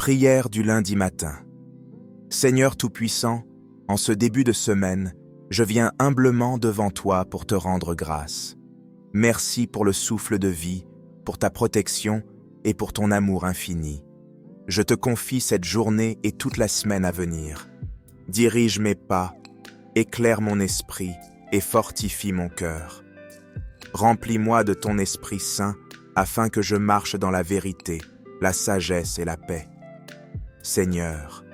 Prière du lundi matin. Seigneur Tout-Puissant, en ce début de semaine, je viens humblement devant toi pour te rendre grâce. Merci pour le souffle de vie, pour ta protection et pour ton amour infini. Je te confie cette journée et toute la semaine à venir. Dirige mes pas, éclaire mon esprit et fortifie mon cœur. Remplis-moi de ton Esprit Saint afin que je marche dans la vérité, la sagesse et la paix. Seigneur,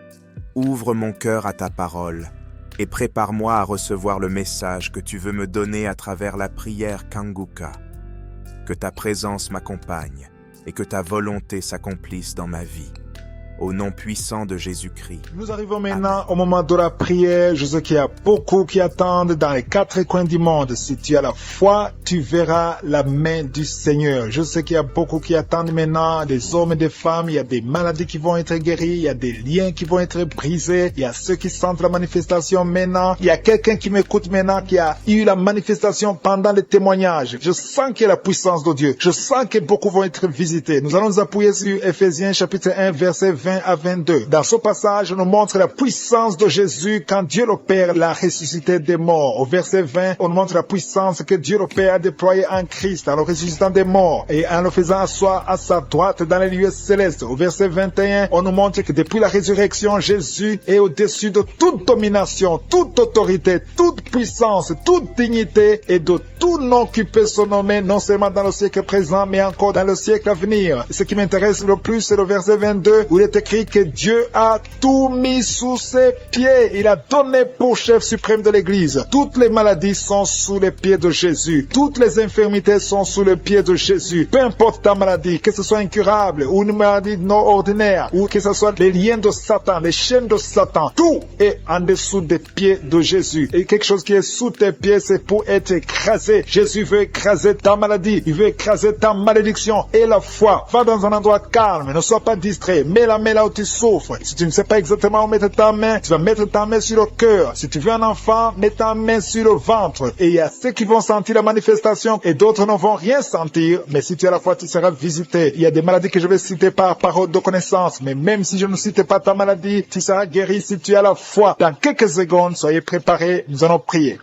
ouvre mon cœur à ta parole et prépare-moi à recevoir le message que tu veux me donner à travers la prière Kanguka. Que ta présence m'accompagne et que ta volonté s'accomplisse dans ma vie. Au nom puissant de Jésus-Christ. Nous arrivons maintenant au moment de la prière. Je sais qu'il y a beaucoup qui attendent dans les quatre coins du monde. Si tu as la foi, tu verras la main du Seigneur. Je sais qu'il y a beaucoup qui attendent maintenant, des hommes et des femmes. Il y a des maladies qui vont être guéries. Il y a des liens qui vont être brisés. Il y a ceux qui sentent la manifestation maintenant. Il y a quelqu'un qui m'écoute maintenant qui a eu la manifestation pendant les témoignages. Je sens qu'il y a la puissance de Dieu. Je sens que beaucoup vont être visités. Nous allons nous appuyer sur Ephésiens chapitre 1 verset 20 à 22. Dans ce passage, on nous montre la puissance de Jésus quand Dieu le Père l'a ressuscité des morts. Au verset 20, on nous montre la puissance que Dieu le Père a déployée en Christ, en le ressuscitant des morts et en le faisant asseoir à sa droite dans les lieux célestes. Au verset 21, on nous montre que depuis la résurrection, Jésus est au-dessus de toute domination, toute autorité, toute puissance, toute dignité et de tout nom qui peut se nommer, non seulement dans le siècle présent, mais encore dans le siècle à venir. Ce qui m'intéresse le plus, c'est le verset 22, où il est écrit que Dieu a tout mis sous ses pieds. Il a donné pour chef suprême de l'Église. Toutes les maladies sont sous les pieds de Jésus. Toutes les infirmités sont sous les pieds de Jésus. Peu importe ta maladie, que ce soit incurable ou une maladie non ordinaire, ou que ce soit les liens de Satan, les chaînes de Satan, tout est en dessous des pieds de Jésus. Et quelque chose qui est sous tes pieds, c'est pour être écrasé. Jésus veut écraser ta maladie. Il veut écraser ta malédiction. Et la foi, va dans un endroit calme, ne sois pas distrait. Mets la main là où tu souffres. Si tu ne sais pas exactement où mettre ta main, tu vas mettre ta main sur le cœur. Si tu veux un enfant, mets ta main sur le ventre. Et il y a ceux qui vont sentir la manifestation et d'autres ne vont rien sentir. Mais si tu as la foi, tu seras visité. Il y a des maladies que je vais citer par parole de connaissance. Mais même si je ne cite pas ta maladie, tu seras guéri si tu as la foi. Dans quelques secondes, soyez préparés. Nous allons prier.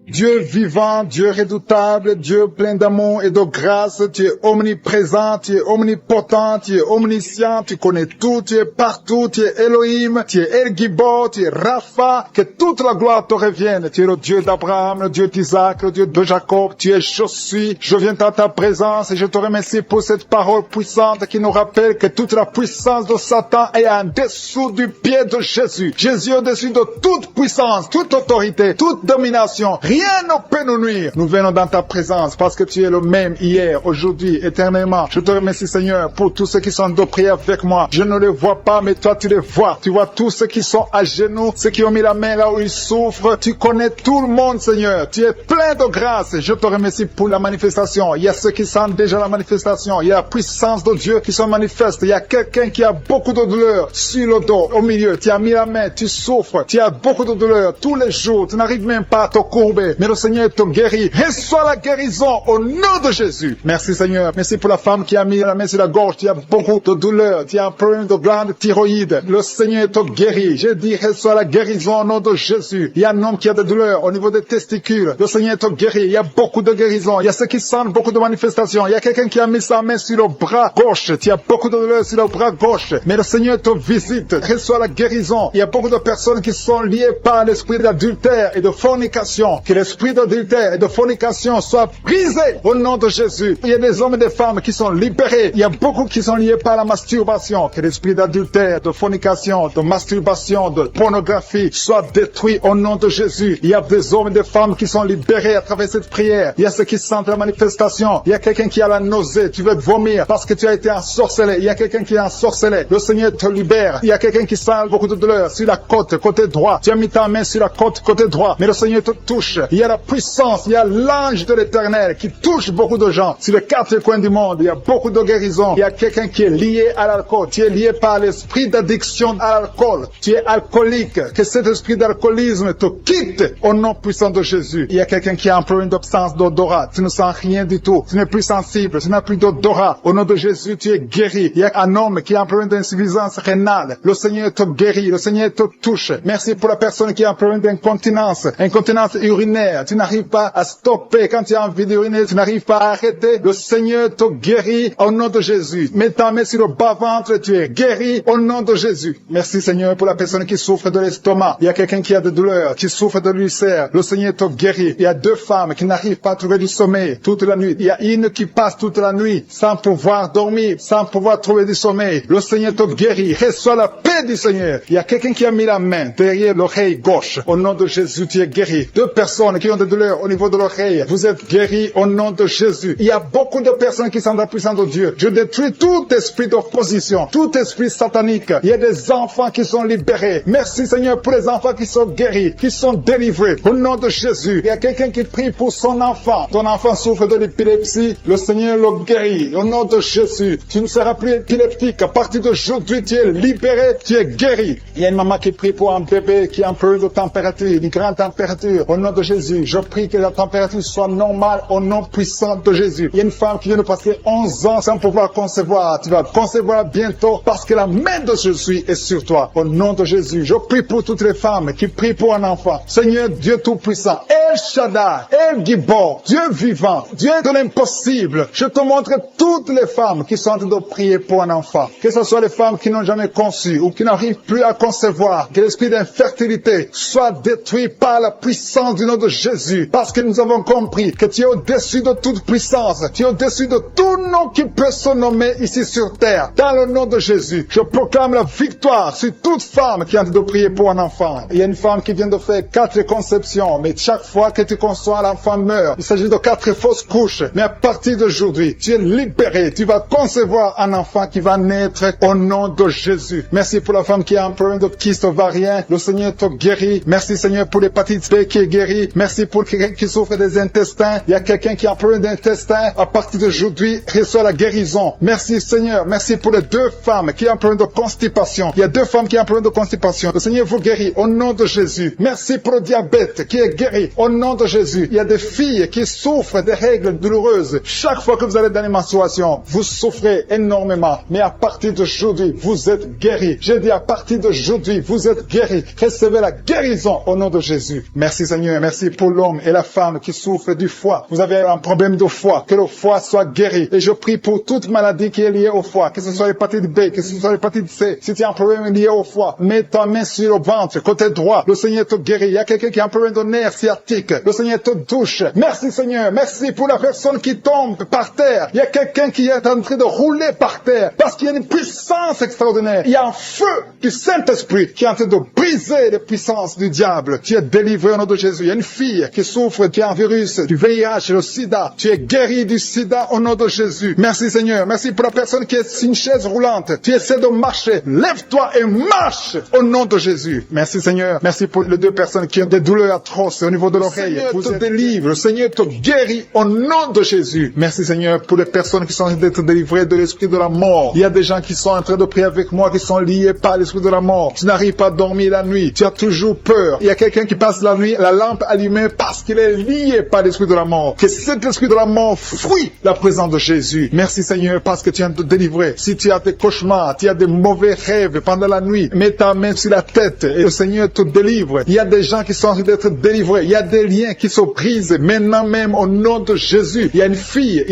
Dieu vivant, Dieu redoutable, Dieu plein d'amour et de grâce, tu es omniprésent, tu es omnipotent, tu es omniscient, tu connais tout, tu es partout, tu es Elohim, tu es El Gibor, tu es Rapha, que toute la gloire te revienne. Tu es le Dieu d'Abraham, le Dieu d'Isaac, le Dieu de Jacob, tu es je suis, je viens dans ta présence et je te remercie pour cette parole puissante qui nous rappelle que toute la puissance de Satan est en dessous du pied de Jésus. Jésus est au-dessus de toute puissance, toute autorité, toute domination. Rien ne peut nous nuire. Nous venons dans ta présence parce que tu es le même hier, aujourd'hui, éternellement. Je te remercie, Seigneur, pour tous ceux qui sont de prière avec moi. Je ne les vois pas, mais toi, tu les vois. Tu vois tous ceux qui sont à genoux, ceux qui ont mis la main là où ils souffrent. Tu connais tout le monde, Seigneur. Tu es plein de grâce. Je te remercie pour la manifestation. Il y a ceux qui sentent déjà la manifestation. Il y a la puissance de Dieu qui se manifeste. Il y a quelqu'un qui a beaucoup de douleur sur le dos, au milieu. Tu as mis la main, tu souffres. Tu as beaucoup de douleur tous les jours. Tu n'arrives même pas à te courber. Mais le Seigneur te guérit. Reçois la guérison au nom de Jésus. Merci Seigneur. Merci pour la femme qui a mis la main sur la gorge. Tu as beaucoup de douleur. Tu as un problème de glande thyroïde. Le Seigneur te guérit. J'ai dit reçois la guérison au nom de Jésus. Il y a un homme qui a des douleurs au niveau des testicules. Le Seigneur te guérit. Il y a beaucoup de guérison. Il y a ceux qui sentent beaucoup de manifestations. Il y a quelqu'un qui a mis sa main sur le bras gauche. Tu as beaucoup de douleur sur le bras gauche. Mais le Seigneur te visite. Reçois la guérison. Il y a beaucoup de personnes qui sont liées par l'esprit d'adultère et de fornication. Que l'esprit d'adultère et de fornication soit brisé au nom de Jésus. Il y a des hommes et des femmes qui sont libérés. Il y a beaucoup qui sont liés par la masturbation. Que l'esprit d'adultère, de fornication, de masturbation, de pornographie soit détruit au nom de Jésus. Il y a des hommes et des femmes qui sont libérés à travers cette prière. Il y a ceux qui sentent la manifestation. Il y a quelqu'un qui a la nausée. Tu veux vomir parce que tu as été ensorcelé. Il y a quelqu'un qui est ensorcelé. Le Seigneur te libère. Il y a quelqu'un qui sent beaucoup de douleur sur la côte, côté droit. Tu as mis ta main sur la côte, côté droit. Mais le Seigneur te touche. Il y a la puissance, il y a l'ange de l'Éternel qui touche beaucoup de gens. Sur les 4 coins du monde, il y a beaucoup de guérisons. Il y a quelqu'un qui est lié à l'alcool. Tu es lié par l'esprit d'addiction à l'alcool. Tu es alcoolique. Que cet esprit d'alcoolisme te quitte au nom puissant de Jésus. Il y a quelqu'un qui a un problème d'absence d'odorat. Tu ne sens rien du tout. Tu n'es plus sensible. Tu n'as plus d'odorat. Au nom de Jésus, tu es guéri. Il y a un homme qui a un problème d'insuffisance rénale. Le Seigneur te guérit. Le Seigneur te touche. Merci pour la personne qui a un problème d'incontinence. Incontinence urinaire. Tu n'arrives pas à stopper. Quand tu as envie d'uriner, tu n'arrives pas à arrêter. Le Seigneur te guérit au nom de Jésus. Mets ta main sur le bas-ventre. Tu es guéri au nom de Jésus. Merci Seigneur pour la personne qui souffre de l'estomac. Il y a quelqu'un qui a des douleurs, qui souffre de l'ulcère. Le Seigneur te guérit. Il y a 2 femmes qui n'arrivent pas à trouver du sommeil toute la nuit. Il y a une qui passe toute la nuit sans pouvoir dormir, sans pouvoir trouver du sommeil. Le Seigneur te guérit. Reçois la paix du Seigneur. Il y a quelqu'un qui a mis la main derrière l'oreille gauche. Au nom de Jésus, tu es guéri. 2 personnes qui ont des douleurs au niveau de l'oreille. Vous êtes guéris au nom de Jésus. Il y a beaucoup de personnes qui sont dans la puissance de Dieu. Je détruis tout esprit d'opposition, tout esprit satanique. Il y a des enfants qui sont libérés. Merci Seigneur pour les enfants qui sont guéris, qui sont délivrés. Au nom de Jésus. Il y a quelqu'un qui prie pour son enfant. Ton enfant souffre de l'épilepsie. Le Seigneur le guérit. Au nom de Jésus. Tu ne seras plus épileptique. À partir d'aujourd'hui, tu es libéré, tu es guéri. Il y a une maman qui prie pour un bébé qui a un peu de température, une grande température. Au nom de Jésus, je prie que la température soit normale au nom puissant de Jésus. Il y a une femme qui vient de passer 11 ans sans pouvoir concevoir. Tu vas concevoir bientôt parce que la main de Jésus est sur toi. Au nom de Jésus, je prie pour toutes les femmes qui prient pour un enfant. Seigneur Dieu Tout-Puissant, El Shaddai, El Gibor, Dieu vivant, Dieu de l'impossible. Je te montre toutes les femmes qui sont en train de prier pour un enfant. Que ce soit les femmes qui n'ont jamais conçu ou qui n'arrivent plus à concevoir. Que l'esprit d'infertilité soit détruit par la puissance du nom de Jésus. Parce que nous avons compris que tu es au-dessus de toute puissance. Tu es au-dessus de tout nom qui peut se nommer ici sur terre. Dans le nom de Jésus, je proclame la victoire sur toute femme qui est en train de prier pour un enfant. Il y a une femme qui vient de faire 4 conceptions, mais chaque fois que tu conçois, l'enfant meurt. Il s'agit de 4 fausses couches. Mais à partir d'aujourd'hui, tu es libéré. Tu vas concevoir un enfant qui va naître au nom de Jésus. Merci pour la femme qui a un problème de kyste ovarien. Le Seigneur te guérit. Merci Seigneur pour l'hépatite B qui est guérie. Merci pour quelqu'un qui souffre des intestins. Il y a quelqu'un qui a un problème d'intestin. À partir d'aujourd'hui, reçoit la guérison. Merci Seigneur. Merci pour les 2 femmes qui ont un problème de constipation. Il y a 2 femmes qui ont un problème de constipation. Le Seigneur vous guérit au nom de Jésus. Merci pour le diabète qui est guéri au nom de Jésus. Il y a des filles qui souffrent des règles douloureuses. Chaque fois que vous allez dans les menstruations, vous souffrez énormément. Mais à partir d'aujourd'hui, vous êtes guéris. J'ai dit à partir d'aujourd'hui, vous êtes guéris. Recevez la guérison au nom de Jésus. Merci Seigneur. Merci pour l'homme et la femme qui souffrent du foie. Vous avez un problème de foie. Que le foie soit guéri. Et je prie pour toute maladie qui est liée au foie. Que ce soit l'hépatite B, que ce soit l'hépatite C. Si tu as un problème lié au foie, mets ta main sur le ventre, côté droit. Le Seigneur te guérit. Il y a quelqu'un qui a un problème de nerf sciatique. Le Seigneur te touche. Merci Seigneur. Merci pour la personne qui tombe par terre. Il y a quelqu'un qui est en train de rouler par terre. Parce qu'il y a une puissance extraordinaire. Il y a un feu du Saint-Esprit qui est en train de briser les puissances du diable. Tu es délivré au nom de Jésus. Il y a une fille qui souffre, qui a un virus, du VIH, le sida. Tu es guéri du sida au nom de Jésus. Merci Seigneur. Merci pour la personne qui est sur une chaise roulante. Tu essaies de marcher. Lève-toi et marche au nom de Jésus. Merci Seigneur. Merci pour les 2 personnes qui ont des douleurs atroces au niveau de l'oreille. Vous te délivre. Le Seigneur te guérit au nom de Jésus. Merci Seigneur pour les personnes qui sont en train d'être délivrées de l'esprit de la mort. Il y a des gens qui sont en train de prier avec moi qui sont liés par l'esprit de la mort. Tu n'arrives pas à dormir la nuit. Tu as toujours peur. Il y a quelqu'un qui passe la nuit, la lampe allumée parce qu'il est lié par l'esprit de la mort. Que cet esprit de la mort fuit la présence de Jésus. Merci Seigneur parce que tu viens de te délivrer. Si tu as des cauchemars, tu as des mauvais rêves pendant la nuit, mets ta main sur la tête et le Seigneur te délivre. Il y a des gens qui sont en train d'être délivrés. Il y a des liens qui se brisent maintenant même au nom de Jésus. Il y a une fille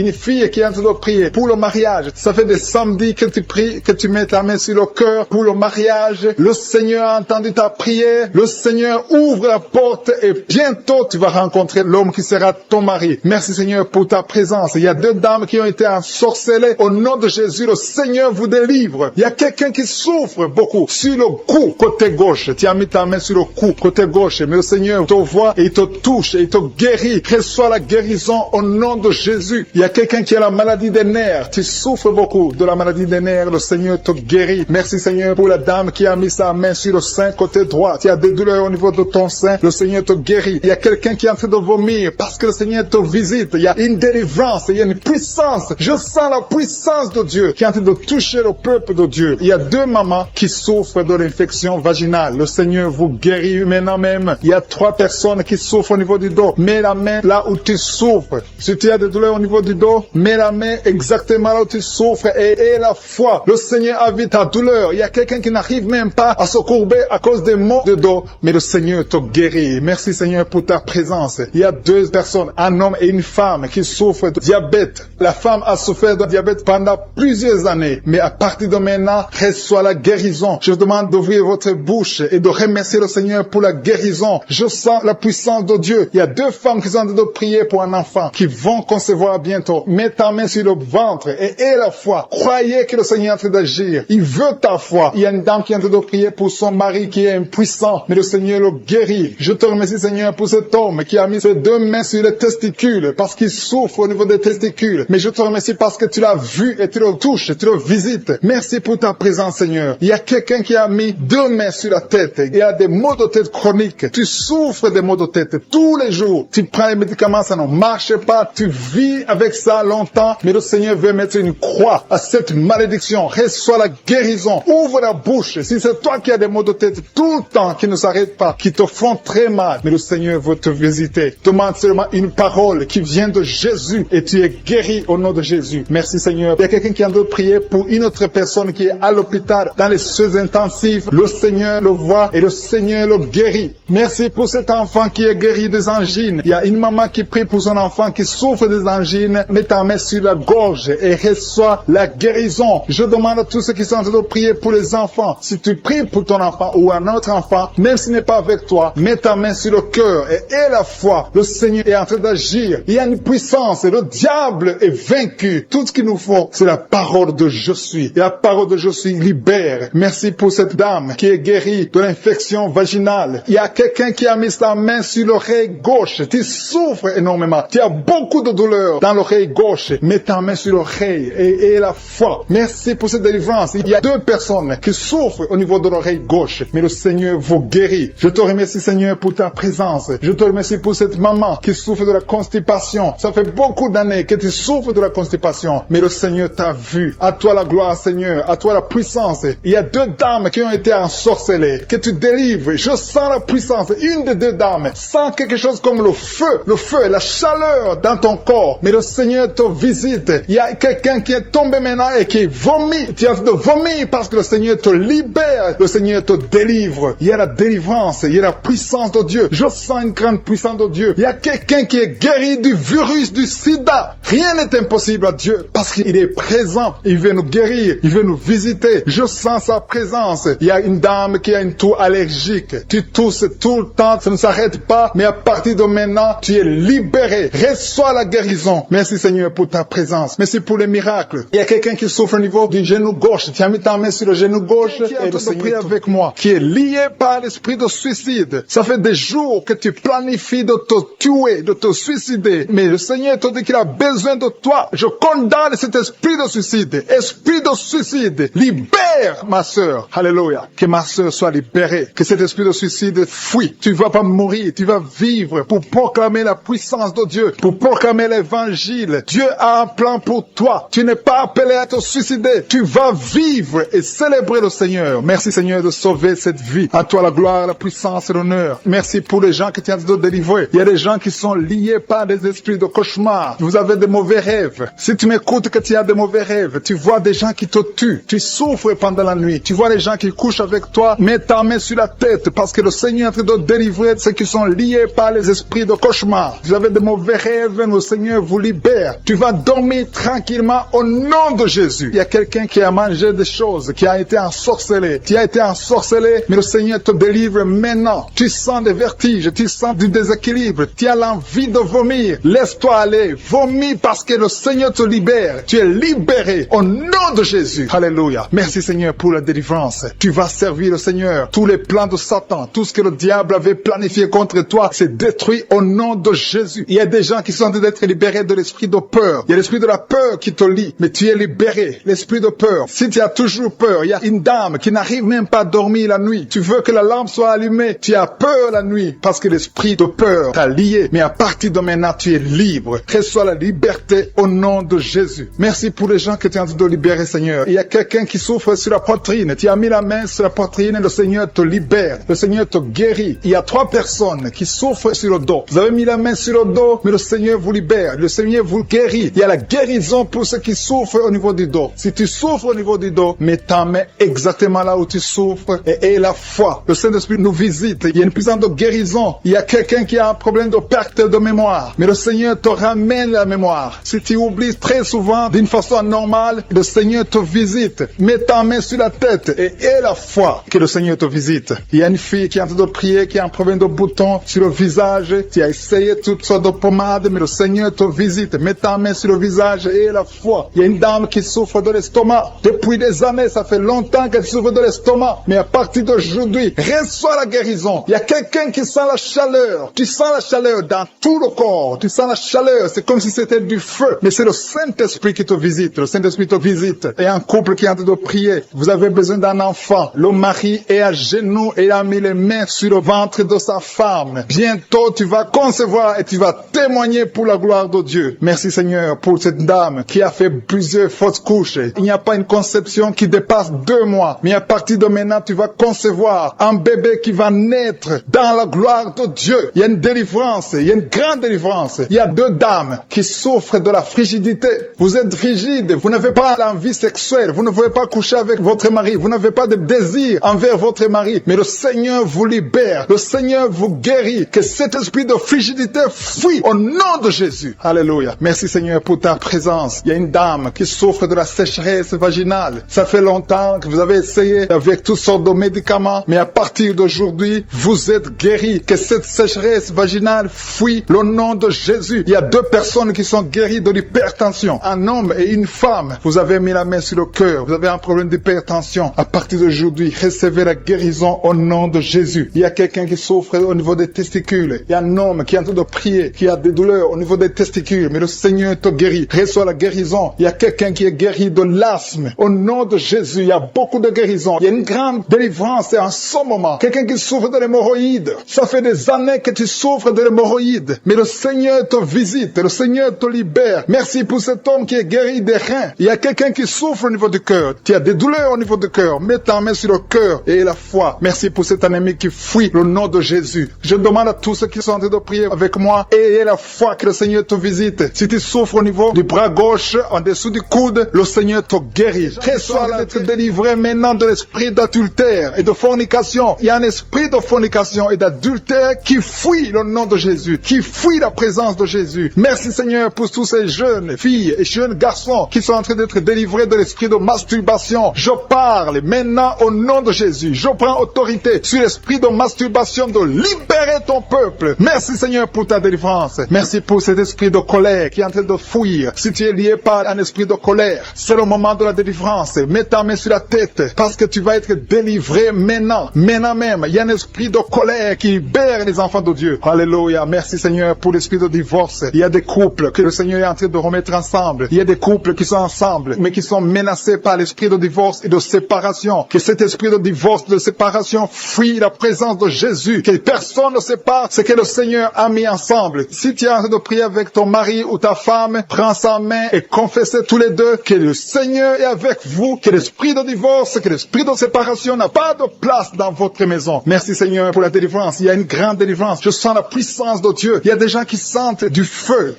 qui est en train de prier pour le mariage. Ça fait des samedis que tu pries, que tu mets ta main sur le cœur pour le mariage. Le Seigneur a entendu ta prière. Le Seigneur ouvre la porte et bientôt tu vas rencontrer l'homme qui sera ton mari. Merci Seigneur pour ta présence. Il y a 2 dames qui ont été ensorcelées. Au nom de Jésus, le Seigneur vous délivre. Il y a quelqu'un qui souffre beaucoup sur le cou, côté gauche. Tu as mis ta main sur le cou, côté gauche. Mais le Seigneur te voit et il te touche et il te guérit. Reçois la guérison au nom de Jésus. Il y a quelqu'un qui a la maladie des nerfs. Tu souffres beaucoup de la maladie des nerfs. Le Seigneur te guérit. Merci Seigneur pour la dame qui a mis sa main sur le sein côté droit. Tu as des douleurs au niveau de ton sein. Le Seigneur te guérit. Il y a quelqu'un qui est en train de vomir parce que le Seigneur te visite. Il y a une délivrance, il y a une puissance. Je sens la puissance de Dieu qui est en train de toucher le peuple de Dieu. Il y a 2 mamans qui souffrent de l'infection vaginale. Le Seigneur vous guérit maintenant même. Il y a 3 personnes qui souffrent au niveau du dos. Mets la main là où tu souffres. Si tu as des douleurs au niveau du dos, mets la main exactement là où tu souffres et aie la foi. Le Seigneur a vu ta douleur. Il y a quelqu'un qui n'arrive même pas à se courber à cause des maux de dos, mais le Seigneur te guérit. Merci Seigneur pour ta présence. Il y a 2 personnes, un homme et une femme qui souffrent de diabète. La femme a souffert de diabète pendant plusieurs années, mais à partir de maintenant, reçoit la guérison. Je vous demande d'ouvrir votre bouche et de remercier le Seigneur pour la guérison. Je sens la puissance de Dieu. Il y a 2 femmes qui sont en train de prier pour un enfant qui vont concevoir bientôt. Mets ta main sur le ventre et aie la foi. Croyez que le Seigneur est en train d'agir. Il veut ta foi. Il y a une dame qui est en train de prier pour son mari qui est impuissant, mais le Seigneur le guérit. Je te remercie Seigneur pour cet homme qui a mis ses 2 mains sur les testicules parce qu'il souffre au niveau des testicules. Mais je te remercie parce que tu l'as vu et tu le touches, tu le visites. Merci pour ta présence Seigneur. Il y a quelqu'un qui a mis 2 mains sur la tête. Il y a des maux de tête chroniques. Tu souffres des maux de tête tous les jours. Tu prends les médicaments, ça ne marche pas. Tu vis avec ça longtemps, mais le Seigneur veut mettre une croix à cette malédiction. Reçois la guérison. Ouvre la bouche. Si c'est toi qui as des maux de tête tout le temps, qui ne s'arrêtent pas, qui te font très mal, mais le Seigneur veut te visiter. Demande seulement une parole qui vient de Jésus et tu es guéri au nom de Jésus. Merci Seigneur. Il y a quelqu'un qui est en train de prier pour une autre personne qui est à l'hôpital dans les soins intensifs. Le Seigneur le voit et le Seigneur le guérit. Merci pour cet enfant qui est guéri des angines. Il y a une maman qui prie pour son enfant qui souffre des angines. Mets ta main sur la gorge et reçois la guérison. Je demande à tous ceux qui sont en train de prier pour les enfants. Si tu pries pour ton enfant ou un autre enfant, même s'il n'est pas avec toi, mets ta main sur le cœur et aie la foi. Le Seigneur est en train d'agir. Il y a une puissance et le diable est vaincu. Tout ce qu'il nous faut, c'est la parole de je suis. Et la parole de je suis libère. Merci pour cette dame qui est guérie de l'infection vaginale. Il y a quelqu'un qui a mis sa main sur l'oreille gauche. Tu souffres énormément. Tu as beaucoup de douleur dans l'oreille gauche. Mets ta main sur l'oreille et aie la foi. Merci pour cette délivrance. Il y a 2 personnes qui souffrent au niveau de l'oreille gauche, mais le Seigneur vous guérit. Je te remercie Seigneur pour ta présence. Je te remercie pour cette maman qui souffre de la constipation. Ça fait beaucoup d'années que tu souffres de la constipation, mais le Seigneur t'a vu. À toi la gloire Seigneur, à toi la puissance. Il y a 2 dames qui ont été ensorcelées, que tu délivres. Je sens la puissance. Une des 2 dames sent quelque chose comme le feu et la chaleur dans ton corps, mais le Seigneur te visite. Il y a quelqu'un qui est tombé maintenant et qui vomit. Tu as de vomir parce que le Seigneur te libère, le Seigneur te délivre. Il y a la délivrance, il y a la puissance de Dieu. Je sens une grande puissance de Dieu. Il y a quelqu'un qui est guéri du virus du sida. Rien n'est impossible à Dieu parce qu'il est présent. Il veut nous guérir, il veut nous visiter. Je sens sa présence. Il y a une dame qui a une toux allergique. Tu tousses tout le temps, ça ne s'arrête pas, mais à partir de maintenant, tu es libéré. Reçois la guérison. Merci Seigneur pour ta présence. Merci pour les miracles. Il y a quelqu'un qui souffre au niveau du genou gauche. Tu as mis ta main sur le genou gauche et le Seigneur prie avec moi, qui est lié par l'esprit de suicide. Ça fait des jours que tu planifies de te tuer, de te suicider. Mais le Seigneur te dit qu'il a besoin de toi. Je condamne cet esprit de suicide. Esprit de suicide, libère ma sœur. Alléluia. Que ma sœur soit libérée. Que cet esprit de suicide fuit. Tu ne vas pas mourir. Tu vas vivre pour proclamer la puissance de Dieu, pour proclamer l'évangile. Dieu a un plan pour toi. Tu n'es pas appelé à te suicider. Tu vas vivre et célébrer le Seigneur. Merci Seigneur de sauver cette vie. À toi la gloire, la puissance et l'honneur. Merci pour les gens que tu as de délivrer. Il y a des gens qui sont liés par des esprits de cauchemar. Vous avez de mauvais rêves. Si tu m'écoutes que tu as de mauvais rêves, tu vois des gens qui te tuent. Tu souffres pendant la nuit. Tu vois des gens qui couchent avec toi. Mets ta main sur la tête parce que le Seigneur est en train de délivrer ceux qui sont liés par les esprits de cauchemar. Vous avez de mauvais rêves, le Seigneur vous libère. Tu vas dormir tranquillement au nom de Jésus. Il y a quelqu'un qui a mangé des choses, qui a été ensorcelé. Tu as été ensorcelé, mais le Seigneur te délivre maintenant. Tu sens des vertiges, tu sens du déséquilibre, tu as l'envie de vomir. Laisse-toi aller, vomis parce que le Seigneur te libère. Tu es libéré au nom de Jésus. Alléluia. Merci Seigneur pour la délivrance. Tu vas servir le Seigneur. Tous les plans de Satan, tout ce que le diable avait planifié contre toi, c'est détruit au nom de Jésus. Il y a des gens qui sont en train d'être libérés de l'esprit de peur. Il y a l'esprit de la peur qui te lie, mais tu es libéré. L'esprit de peur. Si tu as toujours peur, il y a une dame qui n'arrive même pas à dormir la nuit. Tu veux que la lampe soit allumée. Tu as peur la nuit parce que que l'esprit de peur t'a lié. Mais à partir de maintenant, tu es libre. Reçois la liberté au nom de Jésus. Merci pour les gens que tu es en train de libérer, Seigneur. Il y a quelqu'un qui souffre sur la poitrine. Tu as mis la main sur la poitrine et le Seigneur te libère. Le Seigneur te guérit. Il y a 3 personnes qui souffrent sur le dos. Vous avez mis la main sur le dos, mais le Seigneur vous libère. Le Seigneur vous guérit. Il y a la guérison pour ceux qui souffrent au niveau du dos. Si tu souffres au niveau du dos, mets ta main exactement là où tu souffres et aie la foi. Le Saint-Esprit nous visite. Il y a une puissance de guérison. Il y a quelqu'un qui a un problème de perte de mémoire. Mais le Seigneur te ramène la mémoire. Si tu oublies très souvent d'une façon normale, le Seigneur te visite. Mets ta main sur la tête et aie la foi que le Seigneur te visite. Il y a une fille qui est en train de prier, qui a un problème de bouton sur le visage. Tu as essayé toutes sortes de pommades, mais le Seigneur te visite. Mets ta main sur le visage et aie la foi. Il y a une dame qui souffre de l'estomac. Depuis des années, ça fait longtemps qu'elle souffre de l'estomac. Mais à partir d'aujourd'hui, reçois la guérison. Il y a quelqu'un qui sent la chaleur. Tu sens la chaleur dans tout le corps. Tu sens la chaleur. C'est comme si c'était du feu. Mais c'est le Saint-Esprit qui te visite. Le Saint-Esprit te visite. Et un couple qui est en train de prier. Vous avez besoin d'un enfant. Le mari est à genoux et a mis les mains sur le ventre de sa femme. Bientôt, tu vas concevoir et tu vas témoigner pour la gloire de Dieu. Merci Seigneur pour cette dame qui a fait plusieurs fausses couches. Il n'y a pas une conception qui dépasse 2 mois. Mais à partir de maintenant, tu vas concevoir un bébé qui va naître dans la gloire de Dieu. Il y a une délivrance. Il y a une grande délivrance. Il y a 2 dames qui souffrent de la frigidité. Vous êtes frigide. Vous n'avez pas l'envie sexuelle. Vous ne pouvez pas coucher avec votre mari. Vous n'avez pas de désir envers votre mari. Mais le Seigneur vous libère. Le Seigneur vous guérit. Que cet esprit de frigidité fuit au nom de Jésus. Alléluia. Merci Seigneur pour ta présence. Il y a une dame qui souffre de la sécheresse vaginale. Ça fait longtemps que vous avez essayé avec toutes sortes de médicaments. Mais à partir d'aujourd'hui, vous êtes guéris. Que cette sécheresse vaginale fuit au nom de Jésus. Il y a 2 personnes qui sont guéries de l'hypertension. Un homme et une femme. Vous avez mis la main sur le cœur. Vous avez un problème d'hypertension. À partir d'aujourd'hui, recevez la guérison au nom de Jésus. Il y a quelqu'un qui souffre au niveau des testicules. Il y a un homme qui est en train de prier, qui a des douleurs au niveau des testicules. Mais le Seigneur te guérit. Reçois la guérison. Il y a quelqu'un qui est guéri de l'asthme. Au nom de Jésus, il y a beaucoup de guérisons. Il y a une grande délivrance en ce moment. Quelqu'un qui souffre de l'hémorroïde. Ça fait des années que tu souffres de l'hémorroïde. Mais le Seigneur te visite. Le Seigneur te libère. Merci pour cet homme qui est guéri des reins. Il y a quelqu'un qui souffre au niveau du cœur. Tu as des douleurs au niveau du cœur. Mets ta main sur le cœur et la foi. Merci pour cet ennemi qui fuit le nom de Jésus. Je demande à tous ceux qui sont en train de prier avec moi, ayez la foi que le Seigneur te visite. Si tu souffres au niveau du bras gauche, en dessous du coude, le Seigneur te guérit. Reçois d'être délivré maintenant de l'esprit d'adultère et de fornication. Il y a un esprit de fornication et d'adultère qui fuit le nom de Jésus, qui fuit la présence de Jésus. Merci Seigneur pour tous ces jeunes filles et jeunes garçons qui sont en train d'être délivrés de l'esprit de masturbation. Je parle maintenant au nom de Jésus. Je prends autorité sur l'esprit de masturbation de libérer ton peuple. Merci Seigneur pour ta délivrance. Merci pour cet esprit de colère qui est en train de fuir. Si tu es lié par un esprit de colère, c'est le moment de la délivrance. Mets ta main sur la tête parce que tu vas être délivré maintenant. Maintenant même, il y a un esprit de colère qui libère les enfants de Dieu. Alléluia. Merci Seigneur pour l'esprit de divorce. Il y a des couples que le Seigneur est en train de remettre ensemble. Il y a des couples qui sont ensemble mais qui sont menacés par l'esprit de divorce et de séparation. Que cet esprit de divorce, de séparation fuit la présence de Jésus. Que personne ne sépare ce que le Seigneur a mis ensemble. Si tu es en train de prier avec ton mari ou ta femme, prends sa main et confessez tous les deux que le Seigneur est avec vous, que l'esprit de divorce, que l'esprit de séparation n'a pas de place dans votre maison. Merci Seigneur pour la délivrance. Il y a une grande délivrance. Je sens la puissance de Dieu. Il y a des gens qui sentent du feu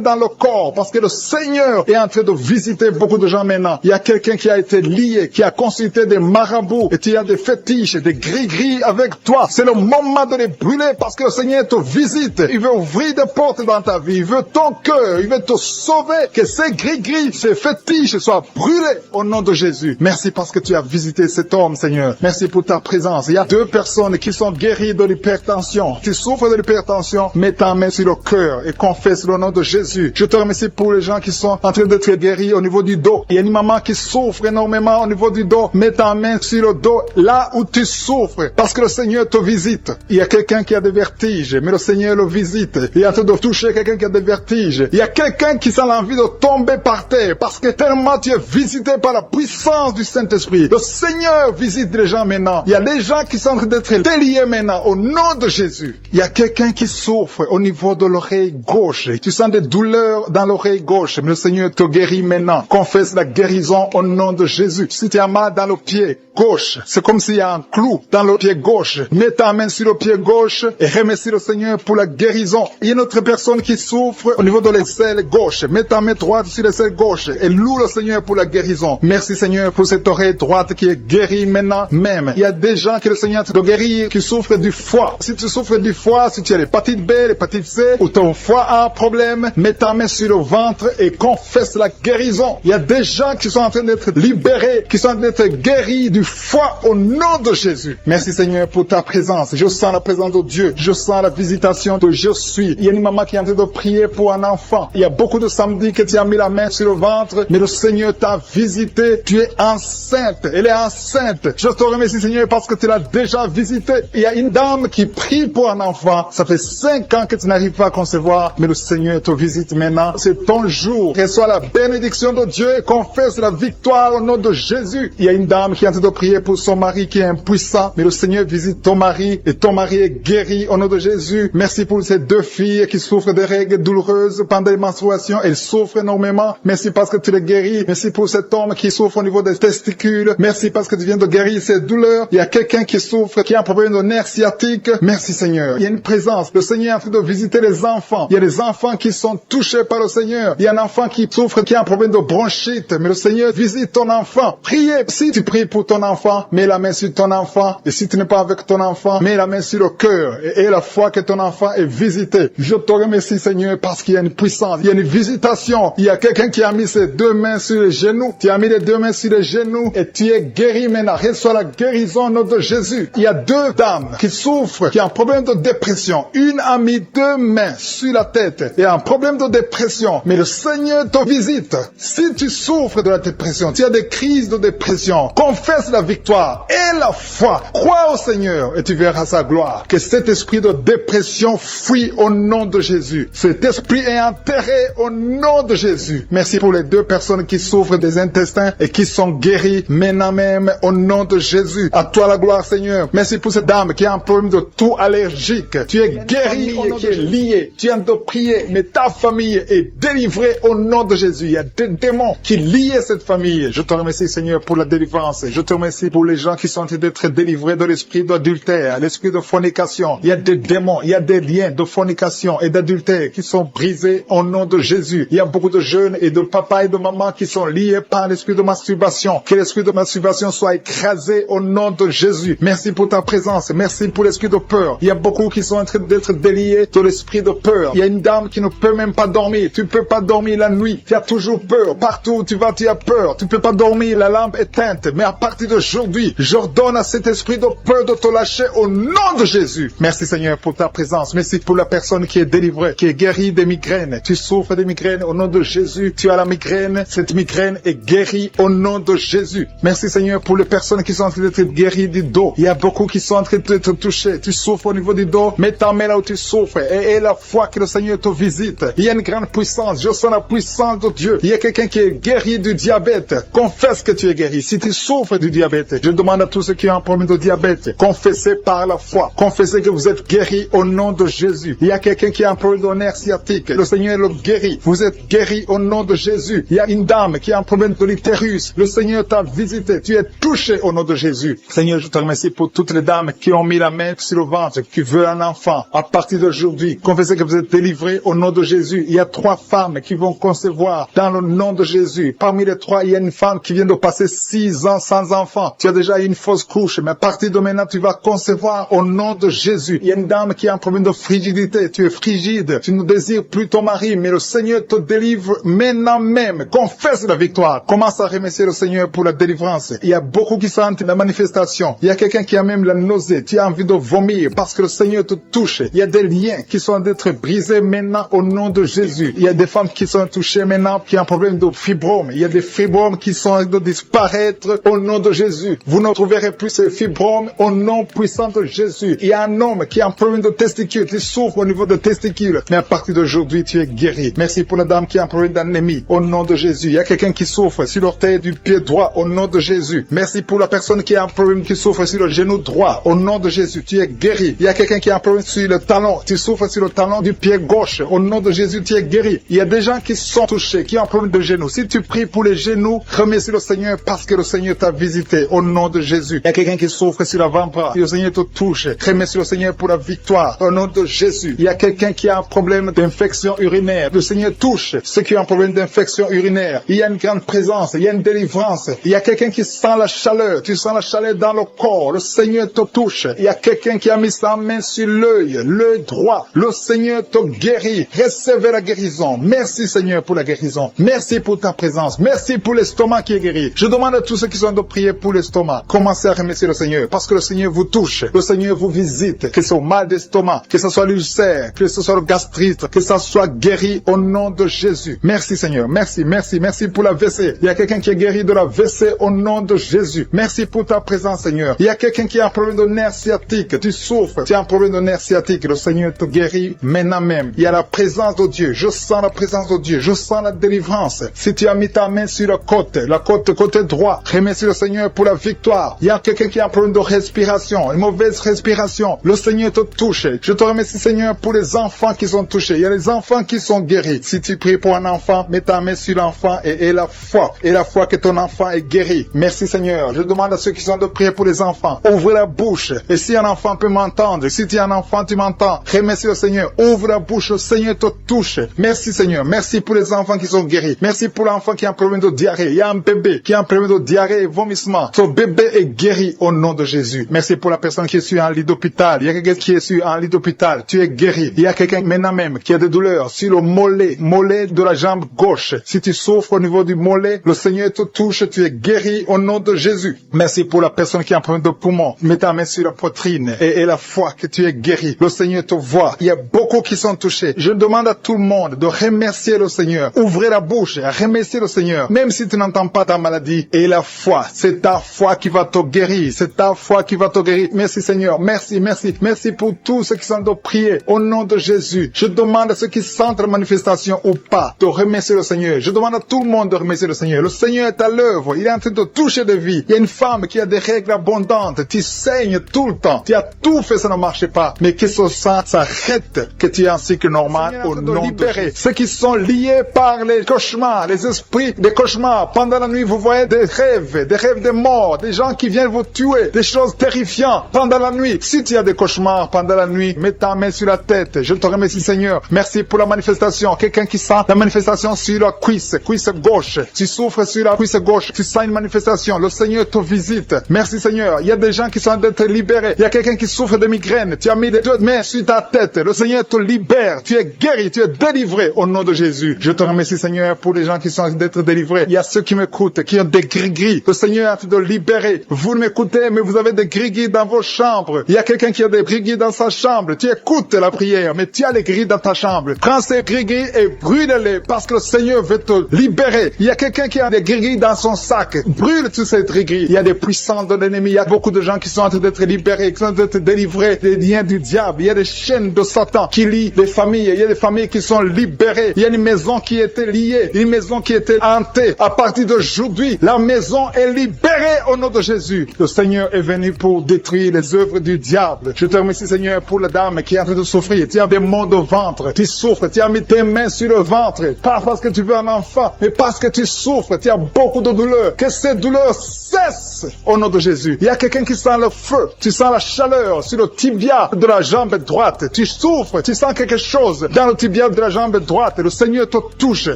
dans le corps parce que le Seigneur est en train de visiter beaucoup de gens maintenant. Il y a quelqu'un qui a été lié, qui a consulté des marabouts et tu as des fétiches, des gris-gris avec toi. C'est le moment de les brûler parce que le Seigneur te visite. Il veut ouvrir des portes dans ta vie. Il veut ton cœur. Il veut te sauver. Que ces gris-gris, ces fétiches soient brûlés au nom de Jésus. Merci parce que tu as visité cet homme, Seigneur. Merci pour ta présence. Il y a 2 personnes qui sont guéries de l'hypertension. Tu souffres de l'hypertension, mets ta main sur le cœur et confesse le nom de Jésus. Je te remercie pour les gens qui sont en train d'être guéris au niveau du dos. Il y a une maman qui souffre énormément au niveau du dos. Mets ta main sur le dos, là où tu souffres, parce que le Seigneur te visite. Il y a quelqu'un qui a des vertiges, mais le Seigneur le visite. Il est en train de toucher quelqu'un qui a des vertiges. Il y a quelqu'un qui sent l'envie de tomber par terre, parce que tellement tu es visité par la puissance du Saint-Esprit. Le Seigneur visite les gens maintenant. Il y a des gens qui sont en train d'être déliés maintenant, au nom de de Jésus. Il y a quelqu'un qui souffre au niveau de l'oreille gauche. Tu sens des douleurs dans l'oreille gauche, mais le Seigneur te guérit maintenant. Confesse la guérison au nom de Jésus. Si tu as mal dans le pied gauche, c'est comme s'il y a un clou dans le pied gauche. Mets ta main sur le pied gauche et remercie le Seigneur pour la guérison. Il y a une autre personne qui souffre au niveau de l'aisselle gauche. Mets ta main droite sur l'aisselle gauche et loue le Seigneur pour la guérison. Merci Seigneur pour cette oreille droite qui est guérie maintenant même. Il y a des gens que le Seigneur te guérit qui souffrent du foie. Si tu souffres du foie, si tu as l'hépatite B, l'hépatite C, ou ton foie a un problème, mets ta main sur le ventre et confesse la guérison. Il y a des gens qui sont en train d'être libérés, qui sont en train d'être guéris du foie au nom de Jésus. Merci Seigneur pour ta présence. Je sens la présence de Dieu. Je sens la visitation de je suis. Il y a une maman qui est en train de prier pour un enfant. Il y a beaucoup de samedis que tu as mis la main sur le ventre, mais le Seigneur t'a visité. Tu es enceinte. Elle est enceinte. Je te remercie Seigneur parce que tu l'as déjà visité. Il y a une dame qui prie pour un enfant. Ça fait 5 ans que tu n'arrives pas à concevoir, mais le Seigneur te visite maintenant. C'est ton jour. Reçois la bénédiction de Dieu et confesse la victoire au nom de Jésus. Il y a une dame qui est en train de prier pour son mari qui est impuissant, mais le Seigneur visite ton mari et ton mari est guéri au nom de Jésus. Merci pour ces 2 filles qui souffrent de règles douloureuses pendant les menstruations. Elles souffrent énormément. Merci parce que tu les guéris. Merci pour cet homme qui souffre au niveau des testicules. Merci parce que tu viens de guérir ces douleurs. Il y a quelqu'un qui souffre, qui a un problème de nerf sciatique. Merci Seigneur. Il y a une présence. Le Seigneur est en train de visiter les enfants. Il y a des enfants qui sont touchés par le Seigneur. Il y a un enfant qui souffre, qui a un problème de bronchite. Mais le Seigneur visite ton enfant. Priez. Si tu pries pour ton enfant, mets la main sur ton enfant. Et si tu n'es pas avec ton enfant, mets la main sur le cœur. Et la foi que ton enfant est visité. Je te remercie Seigneur parce qu'il y a une puissance. Il y a une visitation. Il y a quelqu'un qui a mis ses 2 mains sur les genoux. Tu as mis les 2 mains sur les genoux et tu es guéri maintenant. Reçois la guérison au nom de Jésus. Il y a 2 dames qui souffrent, qui ont un problème de dépression. Une a mis 2 mains sur la tête et a un problème de dépression. Mais le Seigneur te visite. Si tu souffres de la dépression, tu as des crises de dépression, confesse la victoire et la foi. Crois au Seigneur et tu verras sa gloire. Que cet esprit de dépression fuit au nom de Jésus. Cet esprit est enterré au nom de Jésus. Merci pour les 2 personnes qui souffrent des intestins et qui sont guéries maintenant même au nom de Jésus. À toi la gloire Seigneur. Merci pour cette dame qui a un problème de toux allergique. Tu es guéri, qui est lié. Tu es en train de prier, mais ta famille est délivrée au nom de Jésus. Il y a des démons qui lient cette famille. Je te remercie Seigneur pour la délivrance. Je te remercie pour les gens qui sont en train d'être délivrés de l'esprit d'adultère, l'esprit de fornication. Il y a des démons, il y a des liens de fornication et d'adultère qui sont brisés au nom de Jésus. Il y a beaucoup de jeunes et de papas et de mamans qui sont liés par l'esprit de masturbation. Que l'esprit de masturbation soit écrasé au nom de Jésus. Merci pour ta présence. Merci pour l'esprit de peur. Il y a beaucoup qui sont en train d'être déliés de l'esprit de peur. Il y a une dame qui ne peut même pas dormir. Tu ne peux pas dormir la nuit. Tu as toujours peur. Partout où tu vas, tu as peur. Tu ne peux pas dormir, la lampe éteinte. Mais à partir d'aujourd'hui, j'ordonne à cet esprit de peur de te lâcher au nom de Jésus. Merci Seigneur pour ta présence. Merci pour la personne qui est délivrée, qui est guérie des migraines. Tu souffres des migraines au nom de Jésus. Tu as la migraine. Cette migraine est guérie au nom de Jésus. Merci Seigneur pour les personnes qui sont en train d'être guéries du dos. Il y a beaucoup qui sont en train d'être touchés. Tu souffres au niveau du dos. Mets ta main là où tu souffres et la foi que le Seigneur te visite. Il y a une grande puissance. Je sens la puissance de Dieu. Il y a quelqu'un qui est guéri du diabète. Confesse que tu es guéri. Si tu souffres du diabète, je demande à tous ceux qui ont un problème de diabète, confessez par la foi. Confessez que vous êtes guéri au nom de Jésus. Il y a quelqu'un qui a un problème de nerf sciatique. Le Seigneur le guérit. Vous êtes guéri au nom de Jésus. Il y a une dame qui a un problème de l'utérus. Le Seigneur t'a visité. Tu es touché au nom de Jésus. Seigneur, je te remercie pour toutes les dames qui ont mis la main sur le ventre, qui veulent un enfant. À partir d'aujourd'hui, confessez que vous êtes délivrés au nom de Jésus. Il y a 3 femmes qui vont concevoir dans le nom de Jésus. Parmi les 3, il y a une femme qui vient de passer 6 ans sans enfant. Tu as déjà eu une fausse couche, mais à partir de maintenant, tu vas concevoir au nom de Jésus. Il y a une dame qui a un problème de frigidité. Tu es frigide. Tu ne désires plus ton mari, mais le Seigneur te délivre maintenant même. Confesse la victoire. Commence à remercier le Seigneur pour la délivrance. Il y a beaucoup qui sentent la manifestation. Il y a quelqu'un qui a même la nausée. Tu as envie de vomir parce que le Seigneur te touche. Il y a des liens qui sont d'être brisés maintenant au nom de Jésus. Il y a des femmes qui sont touchées maintenant qui ont un problème de fibrome. Il y a des fibromes qui sont de disparaître au nom de Jésus. Vous ne trouverez plus ces fibromes au nom puissant de Jésus. Il y a un homme qui a un problème de testicules, qui souffre au niveau de testicules. Mais à partir d'aujourd'hui, tu es guéri. Merci pour la dame qui a un problème d'anémie au nom de Jésus. Il y a quelqu'un qui souffre sur l'orteil du pied droit au nom de Jésus. Merci pour la personne qui a un problème qui souffre sur le genou droit au nom de Jésus. Tu es guéri. guéri. Il y a quelqu'un qui a un problème sur le talon. Tu souffres sur le talon du pied gauche. Au nom de Jésus, tu es guéri. Il y a des gens qui sont touchés, qui ont un problème de genoux. Si tu pries pour les genoux, remercie le Seigneur parce que le Seigneur t'a visité. Au nom de Jésus. Il y a quelqu'un qui souffre sur l'avant-bras. Le Seigneur te touche. Remercie le Seigneur pour la victoire. Au nom de Jésus. Il y a quelqu'un qui a un problème d'infection urinaire. Le Seigneur touche ceux qui ont un problème d'infection urinaire. Il y a une grande présence. Il y a une délivrance. Il y a quelqu'un qui sent la chaleur. Tu sens la chaleur dans le corps. Le Seigneur te touche. Il y a quelqu'un qui a mis sa main sur l'œil droit. Le Seigneur te guérit. Recevez la guérison. Merci Seigneur pour la guérison. Merci pour ta présence. Merci pour l'estomac qui est guéri. Je demande à tous ceux qui sont de prier pour l'estomac. Commencez à remercier le Seigneur parce que le Seigneur vous touche. Le Seigneur vous visite. Que ce soit mal d'estomac, que ce soit l'ulcère, que ce soit le gastrite, que ça soit guéri au nom de Jésus. Merci Seigneur. Merci, merci, merci pour la WC. Il y a quelqu'un qui est guéri de la WC au nom de Jésus. Merci pour ta présence Seigneur. Il y a quelqu'un qui a un problème de nerf sciatique. Tu souffres. Tu as un problème de nerf sciatique. Le Seigneur te guérit maintenant même. Il y a la présence de Dieu. Je sens la présence de Dieu. Je sens la délivrance. Si tu as mis ta main sur la côté droit, remercie le Seigneur pour la victoire. Il y a quelqu'un qui a un problème de respiration, une mauvaise respiration. Le Seigneur te touche. Je te remercie Seigneur pour les enfants qui sont touchés. Il y a les enfants qui sont guéris. Si tu pries pour un enfant, mets ta main sur l'enfant et la foi. Et la foi que ton enfant est guéri. Merci Seigneur. Je demande à ceux qui sont de prier pour les enfants. Ouvre la bouche. Et si un enfant peut m'entendre, si tu es un enfant, tu m'entends. Remercie le Seigneur. Ouvre la bouche. Le Seigneur te touche. Merci Seigneur. Merci pour les enfants qui sont guéris. Merci pour l'enfant qui a un problème de diarrhée. Il y a un bébé qui a un problème de diarrhée et vomissement. Ce bébé est guéri au nom de Jésus. Merci pour la personne qui est sur un lit d'hôpital. Il y a quelqu'un qui est sur un lit d'hôpital. Tu es guéri. Il y a quelqu'un maintenant même qui a des douleurs sur le mollet de la jambe gauche. Si tu souffres au niveau du mollet, le Seigneur te touche. Tu es guéri au nom de Jésus. Merci pour la personne qui a un problème de poumon. Mets ta main sur la poitrine et la foi que tu es guéri. Le Seigneur te voit. Il y a beaucoup qui sont touchés. Je demande à tout le monde de remercier le Seigneur. Ouvrez la bouche et remerciez le Seigneur. Même si tu n'entends pas ta maladie. Et la foi, c'est ta foi qui va te guérir. C'est ta foi qui va te guérir. Merci Seigneur. Merci, merci. Merci pour tous ceux qui sont de prier. Au nom de Jésus. Je demande à ceux qui sentent la manifestation ou pas de remercier le Seigneur. Je demande à tout le monde de remercier le Seigneur. Le Seigneur est à l'œuvre. Il est en train de toucher des vies. Il y a une femme qui a des règles abondantes. Tu saignes tout le temps. Tu as tout fait, ça ne marche pas. Mais que ce sang s'arrête. Que tu es en cycle normal au nom de Jésus. Ceux qui sont liés par les cauchemars, les esprits des cauchemars. Pendant la nuit, vous voyez des rêves de mort, des gens qui viennent vous tuer, des choses terrifiantes pendant la nuit. Si tu as des cauchemars pendant la nuit, mets ta main sur la tête. Je te remercie Seigneur. Merci pour la manifestation. Quelqu'un qui sent la manifestation sur la cuisse gauche. Tu souffres sur la cuisse gauche. Tu sens une manifestation. Le Seigneur te visite. Merci Seigneur. Il y a des gens qui sont d'être libérés. Il y a quelqu'un qui souffre de migraine. Tu as mis les deux mains sur ta tête. Le Seigneur te libère. Tu es guéri. Tu es délivré au nom de Jésus. Je te remercie Seigneur pour les gens qui sont d'être délivrés. Il y a ceux qui m'écoutent, qui ont des gris-gris. Le Seigneur a fait de libérer. Vous m'écoutez, mais vous avez des gris-gris dans vos chambres. Il y a quelqu'un qui a des gris-gris dans sa chambre. Tu écoutes la prière, mais tu as les gris dans ta chambre. Prends ces gris-gris et brûle-les parce que le Seigneur veut te libérer. Il y a quelqu'un qui a des gris-gris dans son sac. Brûle tous ces gris-gris. Il y a des puissances de l'ennemi. Il y a beaucoup de gens qui sont en train d'être libérés, qui sont en train d'être délivrés des liens du diable. Il y a des chaînes de Satan qui lient les familles. Il y a des familles qui sont libérées. Il y a une maison qui était liée, une maison qui était hantée. À partir d'aujourd'hui, la maison est libérée au nom de Jésus. Le Seigneur est venu pour détruire les œuvres du diable. Je te remercie Seigneur pour la dame qui est en train de souffrir. Tu as des maux de ventre, tu souffres, tu as mis tes mains sur le ventre. Pas parce que tu veux un enfant, mais parce que tu souffres, tu as beaucoup de douleurs. Que ces douleurs cessent au nom de Jésus. Il y a quelqu'un qui sent le feu, tu sens la chaleur sur le tibia de la jambe droite. Tu souffres, tu sens quelque chose dans le tibia de la jambe droite. Le Seigneur te touche.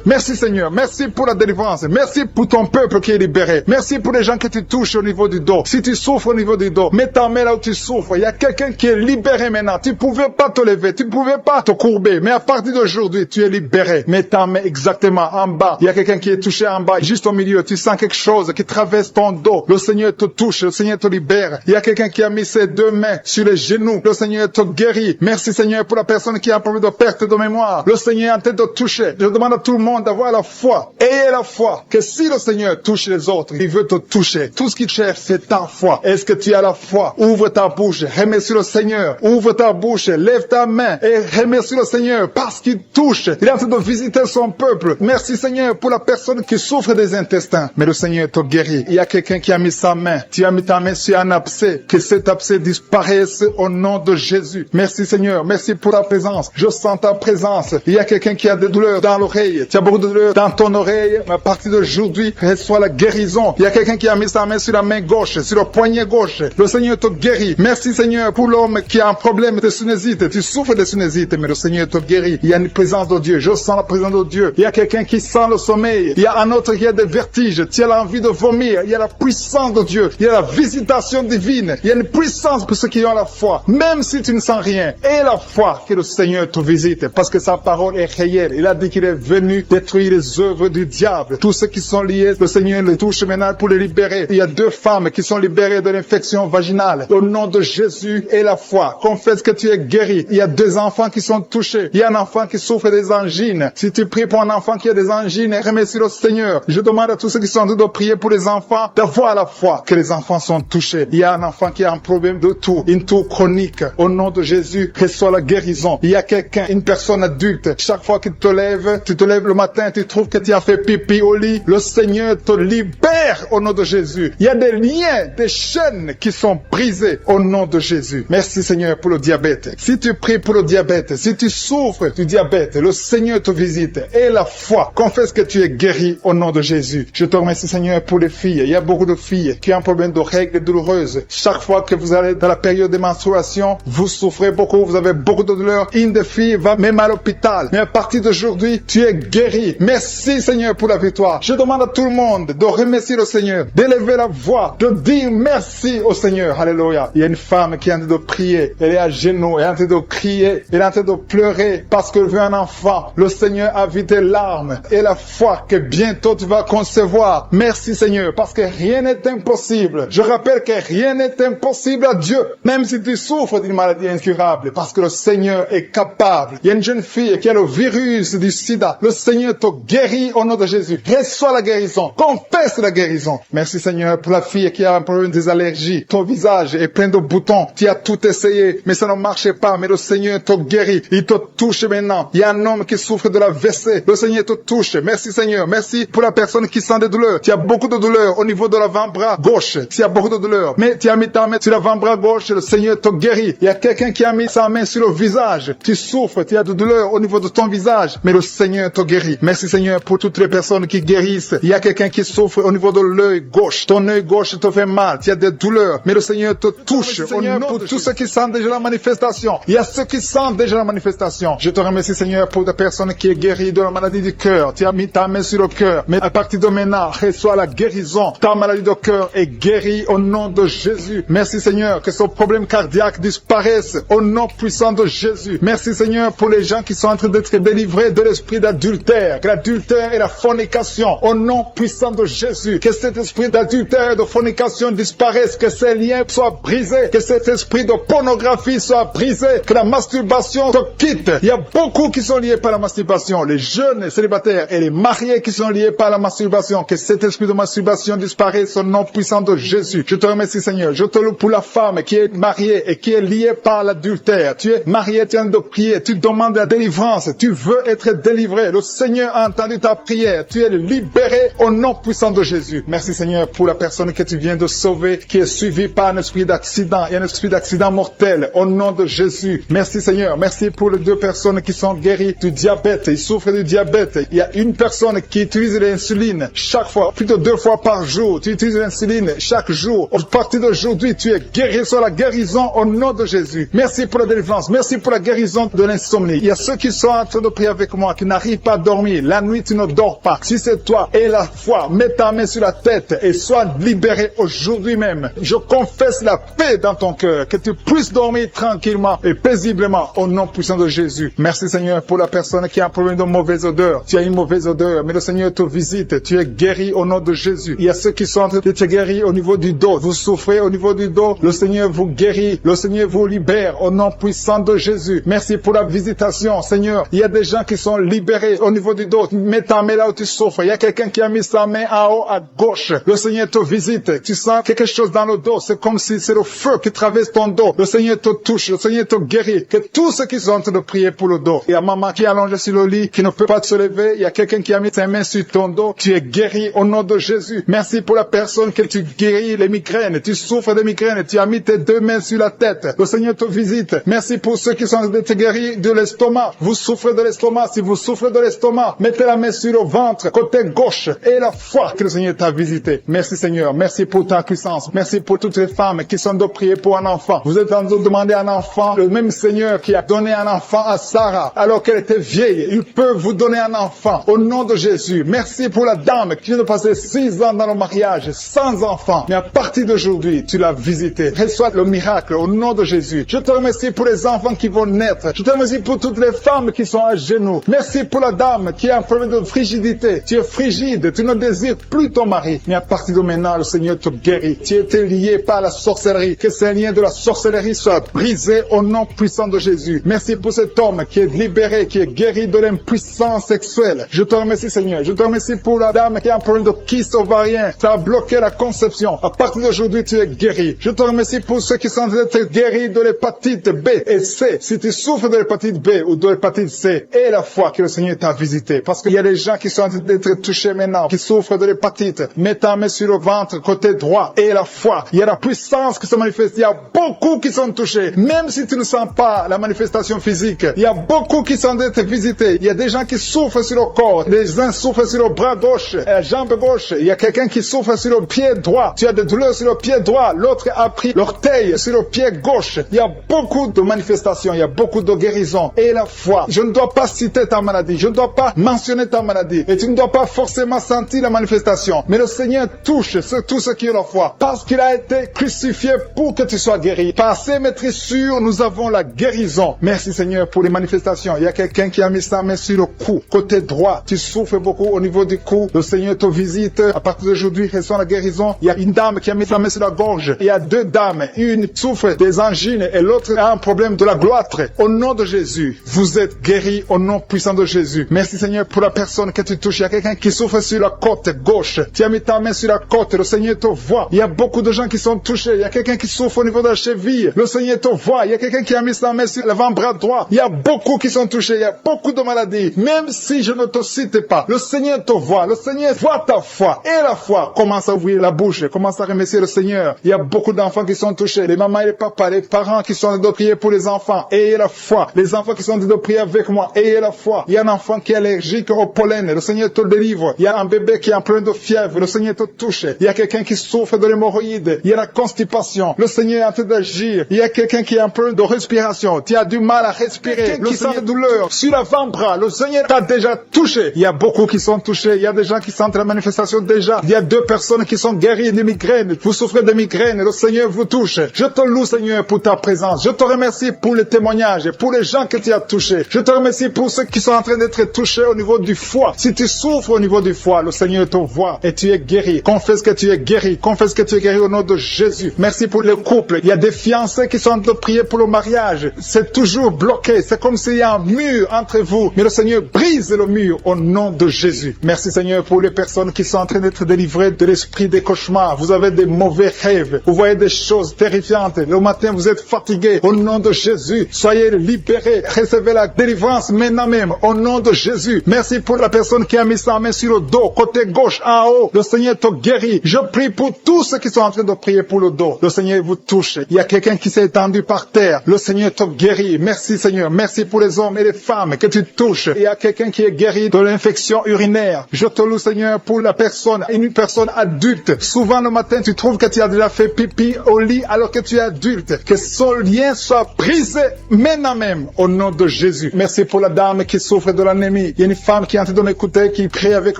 Merci Seigneur, merci pour la délivrance. Merci pour ton peuple qui est libéré. Merci pour les gens que tu touches au niveau du dos. Si tu souffres au niveau du dos, mets ta main là où tu souffres. Il y a quelqu'un qui est libéré maintenant. Tu ne pouvais pas te lever, tu ne pouvais pas te courber. Mais à partir d'aujourd'hui, tu es libéré. Mets ta main exactement en bas. Il y a quelqu'un qui est touché en bas, juste au milieu. Tu sens quelque chose qui traverse ton dos. Le Seigneur te touche, le Seigneur te libère. Il y a quelqu'un qui a mis ses deux mains sur les genoux. Le Seigneur te guérit. Merci Seigneur pour la personne qui a un problème de perte de mémoire. Le Seigneur est en train de toucher. Je demande à tout le monde d'avoir la foi. Ayez la foi que si le Seigneur touche les autres, il veut te toucher. Tout ce qu'il cherche, c'est ta foi. Est-ce que tu as la foi? Ouvre ta bouche, remercie le Seigneur. Ouvre ta bouche, lève ta main et remercie le Seigneur parce qu'il touche. Il est en train de visiter son peuple. Merci Seigneur pour la personne qui souffre des intestins. Mais le Seigneur te guérit. Il y a quelqu'un qui a mis sa main. Tu as mis ta main sur un abcès. Que cet abcès disparaisse au nom de Jésus. Merci Seigneur. Merci pour ta présence. Je sens ta présence. Il y a quelqu'un qui a des douleurs dans l'oreille. Tu as beaucoup de douleurs dans ton oreille. Mais à partir d'aujourd'hui, reçois la guérison. Il y a quelqu'un qui a mis sa main sur la main gauche, sur le poignet gauche. Le Seigneur te guérit. Merci Seigneur pour l'homme qui a un problème de sinusite. Tu souffres de sinusite, mais le Seigneur te guérit. Il y a une présence de Dieu. Je sens la présence de Dieu. Il y a quelqu'un qui sent le sommeil. Il y a un autre qui a des vertiges. Tu as l'envie de vomir. Il y a la puissance de Dieu. Il y a la visitation divine. Il y a une puissance pour ceux qui ont la foi. Même si tu ne sens rien. Et la foi que le Seigneur te visite. Parce que sa parole est réelle. Il a dit qu'il est venu détruire les œuvres du diable. Tous ceux qui sont liés, le Seigneur les touche maintenant pour les libérer. Il y a 2 femmes qui sont libérées de l'infection vaginale. Au nom de Jésus et la foi. Confesse que tu es guéri. Il y a 2 enfants qui sont touchés. Il y a un enfant qui souffre des angines. Si tu pries pour un enfant qui a des angines, remercie le Seigneur. Je demande à tous ceux qui sont en train de prier pour les enfants d'avoir la foi que les enfants sont touchés. Il y a un enfant qui a un problème de toux, une toux chronique. Au nom de Jésus, reçois la guérison. Il y a quelqu'un, une personne adulte. Chaque fois que tu te lèves le matin, tu trouves que tu as fait pipi au lit. Le Seigneur te libère au nom de Jésus. Il y a des liens, des chaînes qui sont brisées au nom de Jésus. Merci Seigneur pour le diabète. Si tu pries pour le diabète, si tu souffres du diabète, le Seigneur te visite. Et la foi, confesse que tu es guéri au nom de Jésus. Je te remercie Seigneur pour les filles. Il y a beaucoup de filles qui ont un problème de règles douloureuses. Chaque fois que vous allez dans la période de menstruation, vous souffrez beaucoup, vous avez beaucoup de douleurs. Une des filles va même à l'hôpital. Mais à partir d'aujourd'hui, tu es guéri. Merci Seigneur pour la victoire. Je demande à tout le monde de remercier le Seigneur, d'élever la voix, de dire merci au Seigneur. Alléluia. Il y a une femme qui est en train de prier. Elle est à genoux, elle est en train de crier, elle est en train de pleurer parce qu'elle veut un enfant. Le Seigneur a vu tes larmes et la foi que bientôt tu vas concevoir. Merci Seigneur, parce que rien n'est impossible. Je rappelle que rien n'est impossible à Dieu, même si tu souffres d'une maladie incurable, parce que le Seigneur est capable. Il y a une jeune fille qui a le virus du sida. Le Seigneur te guérit au nom de Jésus. Reçois la guérison. Confesse la guérison. Merci Seigneur pour la fille qui a un problème des allergies. Ton visage est plein de boutons. Tu as tout essayé, mais ça ne marchait pas. Mais le Seigneur te guérit. Il te touche maintenant. Il y a un homme qui souffre de la WC. Le Seigneur te touche. Merci Seigneur. Merci pour la personne qui sent des douleurs. Tu as beaucoup de douleurs au niveau de l'avant-bras gauche. Tu as beaucoup de douleurs. Mais tu as mis ta main sur l'avant-bras gauche. Le Seigneur te guérit. Il y a quelqu'un qui a mis sa main sur le visage. Tu souffres. Tu as de douleurs au niveau de ton visage. Mais le Seigneur te guérit. Merci Seigneur pour toutes les personnes qui guérissent. Il y a quelqu'un qui souffre au niveau de l'œil gauche. Ton œil gauche te fait mal. Tu as des douleurs. Mais le Seigneur te touche. Seigneur, pour tous ceux qui sentent déjà la manifestation. Il y a ceux qui sentent déjà la manifestation. Je te remercie Seigneur pour des personnes qui est guéries de la maladie du cœur. Tu as mis ta main sur le cœur. Mais à partir de maintenant, reçois la guérison. Ta maladie de cœur est guérie au nom de Jésus. Merci Seigneur que ce problème cardiaque disparaisse au nom puissant de Jésus. Merci Seigneur pour les gens qui sont en train d'être délivrés de l'esprit d'adultère. Que l'adultère et la fornication au nom puissant de Jésus. Que cet esprit d'adultère et de fornication disparaisse. Que ces liens soient brisés. Que cet esprit de pornographie soit brisé. Que la masturbation te quitte. Il y a beaucoup qui sont liés par la masturbation. Les jeunes célibataires et les mariés qui sont liés par la masturbation. Que cet esprit de masturbation disparaisse au nom puissant de Jésus. Je te remercie Seigneur. Je te loue pour la femme qui est mariée et qui est liée par l'adultère. Tu es marié, tu es en train de prier. Tu demandes la délivrance. Tu veux être délivré. Le Seigneur a entendu ta prière. Tu es libéré au nom puissant de Jésus. Merci Seigneur pour la personne que tu viens de sauver, qui est suivie par un esprit d'accident et un esprit d'accident mortel au nom de Jésus. Merci Seigneur. Merci pour les 2 personnes qui sont guéries du diabète. Ils souffrent du diabète. Il y a une personne qui utilise l'insuline chaque fois, plus de 2 fois par jour. Tu utilises l'insuline chaque jour. À partir d'aujourd'hui, tu es guéri sur la guérison au nom de Jésus. Merci pour la délivrance. Merci pour la guérison de l'insomnie. Il y a ceux qui sont en train de prier avec moi, qui n'arrivent pas à dormir. La nuit, tu ne dors pas. Si c'est toi et la foi, mets ta main sur la tête et sois libéré aujourd'hui même. Je confesse la paix dans ton cœur, que tu puisses dormir tranquillement et paisiblement au nom puissant de Jésus. Merci Seigneur pour la personne qui a un problème de mauvaise odeur. Tu as une mauvaise odeur, mais le Seigneur te visite. Tu es guéri au nom de Jésus. Il y a ceux qui sont en train de te guérir au niveau du dos. Vous souffrez au niveau du dos. Le Seigneur vous guérit. Le Seigneur vous libère au nom puissant de Jésus. Merci pour la visitation, Seigneur. Il y a des gens qui sont libérés au niveau du dos. Mets ta main là où tu souffres. Il y a quelqu'un qui a mis sa main en haut à gauche. Le Seigneur te visite. Tu sens quelque chose dans le dos. C'est comme si c'est le feu qui traverse ton dos. Le Seigneur te touche. Le Seigneur te guérit. Que tous ceux qui sont en train de prier pour le dos. Il y a maman qui est allongée sur le lit, qui ne peut pas se lever. Il y a quelqu'un qui a mis sa main sur ton dos. Tu es guéri au nom de Jésus. Merci pour la la personne que tu guéris les migraines. Tu souffres des migraines. Tu as mis tes 2 mains sur la tête. Le Seigneur te visite. Merci pour ceux qui sont guéris de l'estomac. Vous souffrez de l'estomac. Si vous souffrez de l'estomac, mettez la main sur le ventre, côté gauche, et la foi que le Seigneur t'a visité. Merci Seigneur. Merci pour ta puissance. Merci pour toutes les femmes qui sont de prier pour un enfant. Vous êtes en train de demander un enfant. Le même Seigneur qui a donné un enfant à Sarah alors qu'elle était vieille, il peut vous donner un enfant au nom de Jésus. Merci pour la dame qui vient de passer 6 ans dans le mariage sans enfant. Mais à partir d'aujourd'hui, tu l'as visité. Reçois le miracle au nom de Jésus. Je te remercie pour les enfants qui vont naître. Je te remercie pour toutes les femmes qui sont à genoux. Merci pour la dame qui a un problème de frigidité. Tu es frigide, tu ne désires plus ton mari. Mais à partir de maintenant, le Seigneur te guérit. Tu étais lié par la sorcellerie. Que ces liens de la sorcellerie soient brisés au nom puissant de Jésus. Merci pour cet homme qui est libéré, qui est guéri de l'impuissance sexuelle. Je te remercie Seigneur. Je te remercie pour la dame qui a un problème de kyste ovarien. Ça a bloqué la conception. À partir d'aujourd'hui, tu es guéri. Je te remercie pour ceux qui sont guéris de l'hépatite B et C. Si tu souffres de l'hépatite B ou de l'hépatite C, et la foi que le Seigneur t'a visité. Parce qu'il y a des gens qui sont en train d'être touchés maintenant, qui souffrent de l'hépatite. Mets ta main sur le ventre, côté droit, et la foi. Il y a la puissance qui se manifeste. Il y a beaucoup qui sont touchés. Même si tu ne sens pas la manifestation physique, il y a beaucoup qui sont en train d'être visités. Il y a des gens qui souffrent sur le corps. Les uns souffrent sur le bras gauche, la jambe gauche. Il y a quelqu'un qui souffre sur le pied droit. Tu as des douleurs sur le pied droit. L'autre a pris l'orteil sur le pied gauche. Il y a beaucoup de manifestations. Il y a beaucoup de guérisons. Et la foi. Je ne dois pas citer ta maladie. Je ne dois pas mentionner ta maladie. Et tu ne dois pas forcément sentir la manifestation. Mais le Seigneur touche tout ce qui est la foi. Parce qu'il a été crucifié pour que tu sois guéri. Par ses maîtrissures, nous avons la guérison. Merci Seigneur pour les manifestations. Il y a quelqu'un qui a mis sa main sur le cou. Côté droit. Tu souffres beaucoup au niveau du cou. Le Seigneur te visite. À partir d'aujourd'hui, reçois la guérison. Il y a une dame qui a mis sa main sur la gorge. Il y a 2 dames. Une souffre des angines et l'autre a un problème de la gloître. Au nom de Jésus, vous êtes guéris au nom puissant de Jésus. Merci Seigneur pour la personne que tu touches. Il y a quelqu'un qui souffre sur la côte gauche. Tu as mis ta main sur la côte. Le Seigneur te voit. Il y a beaucoup de gens qui sont touchés. Il y a quelqu'un qui souffre au niveau de la cheville. Le Seigneur te voit. Il y a quelqu'un qui a mis sa main sur l'avant-bras droit. Il y a beaucoup qui sont touchés. Il y a beaucoup de maladies. Même si je ne te cite pas, le Seigneur te voit. Le Seigneur voit ta foi. Et la foi commence à ouvrir la bouche. Commence à remercier le Seigneur. Il y a beaucoup d'enfants qui sont touchés. Les mamans et les papas, les parents qui sont en train de prier pour les enfants. Ayez la foi. Les enfants qui sont en train de prier avec moi. Ayez la foi. Il y a un enfant qui est allergique au pollen. Le Seigneur te délivre. Il y a un bébé qui est en plein de fièvre. Le Seigneur te touche. Il y a quelqu'un qui souffre de l'hémorroïde. Il y a la constipation. Le Seigneur est en train d'agir. Il y a quelqu'un qui a un problème de respiration. Tu as du mal à respirer. Le Seigneur a douleur sur l'avant-bras. Le Seigneur t'a déjà touché. Il y a beaucoup qui sont touchés. Il y a des gens qui sentent la manifestation déjà. Il y a 2 personnes qui sont guéries de migraines. Vous souffrez de migraines. Le Seigneur vous touche. Je te loue, Seigneur, pour ta présence. Je te remercie pour les témoignages, pour les gens que tu as touchés. Je te remercie pour ceux qui sont en train d'être touchés au niveau du foie. Si tu souffres au niveau du foie, le Seigneur te voit et tu es guéri. Confesse que tu es guéri. Confesse que tu es guéri au nom de Jésus. Merci pour les couples. Il y a des fiancés qui sont en train de prier pour le mariage. C'est toujours bloqué. C'est comme s'il y a un mur entre vous. Mais le Seigneur brise le mur au nom de Jésus. Merci Seigneur pour les personnes qui sont en train d'être délivrées de l'esprit des cauchemars. Vous avez des mauvais rêves. Vous voyez des choses terrifiantes. Le matin, vous êtes fatigué. Au nom de Jésus, soyez libérés. Recevez la délivrance maintenant même. Au nom de Jésus. Merci pour la personne qui a mis sa main sur le dos, côté gauche, en haut. Le Seigneur te guérit. Je prie pour tous ceux qui sont en train de prier pour le dos. Le Seigneur vous touche. Il y a quelqu'un qui s'est étendu par terre. Le Seigneur te guérit. Merci Seigneur. Merci pour les hommes et les femmes que tu touches. Il y a quelqu'un qui est guéri de l'infection urinaire. Je te loue Seigneur pour la personne, une personne adulte. Souvent le matin, tu trouves que tu as déjà fait pipi au lit alors que tu es adulte. Que son lien soit brisé maintenant même au nom de Jésus. Merci pour la dame qui souffre de l'anémie. Il y a une femme qui est en train de m'écouter, qui prie avec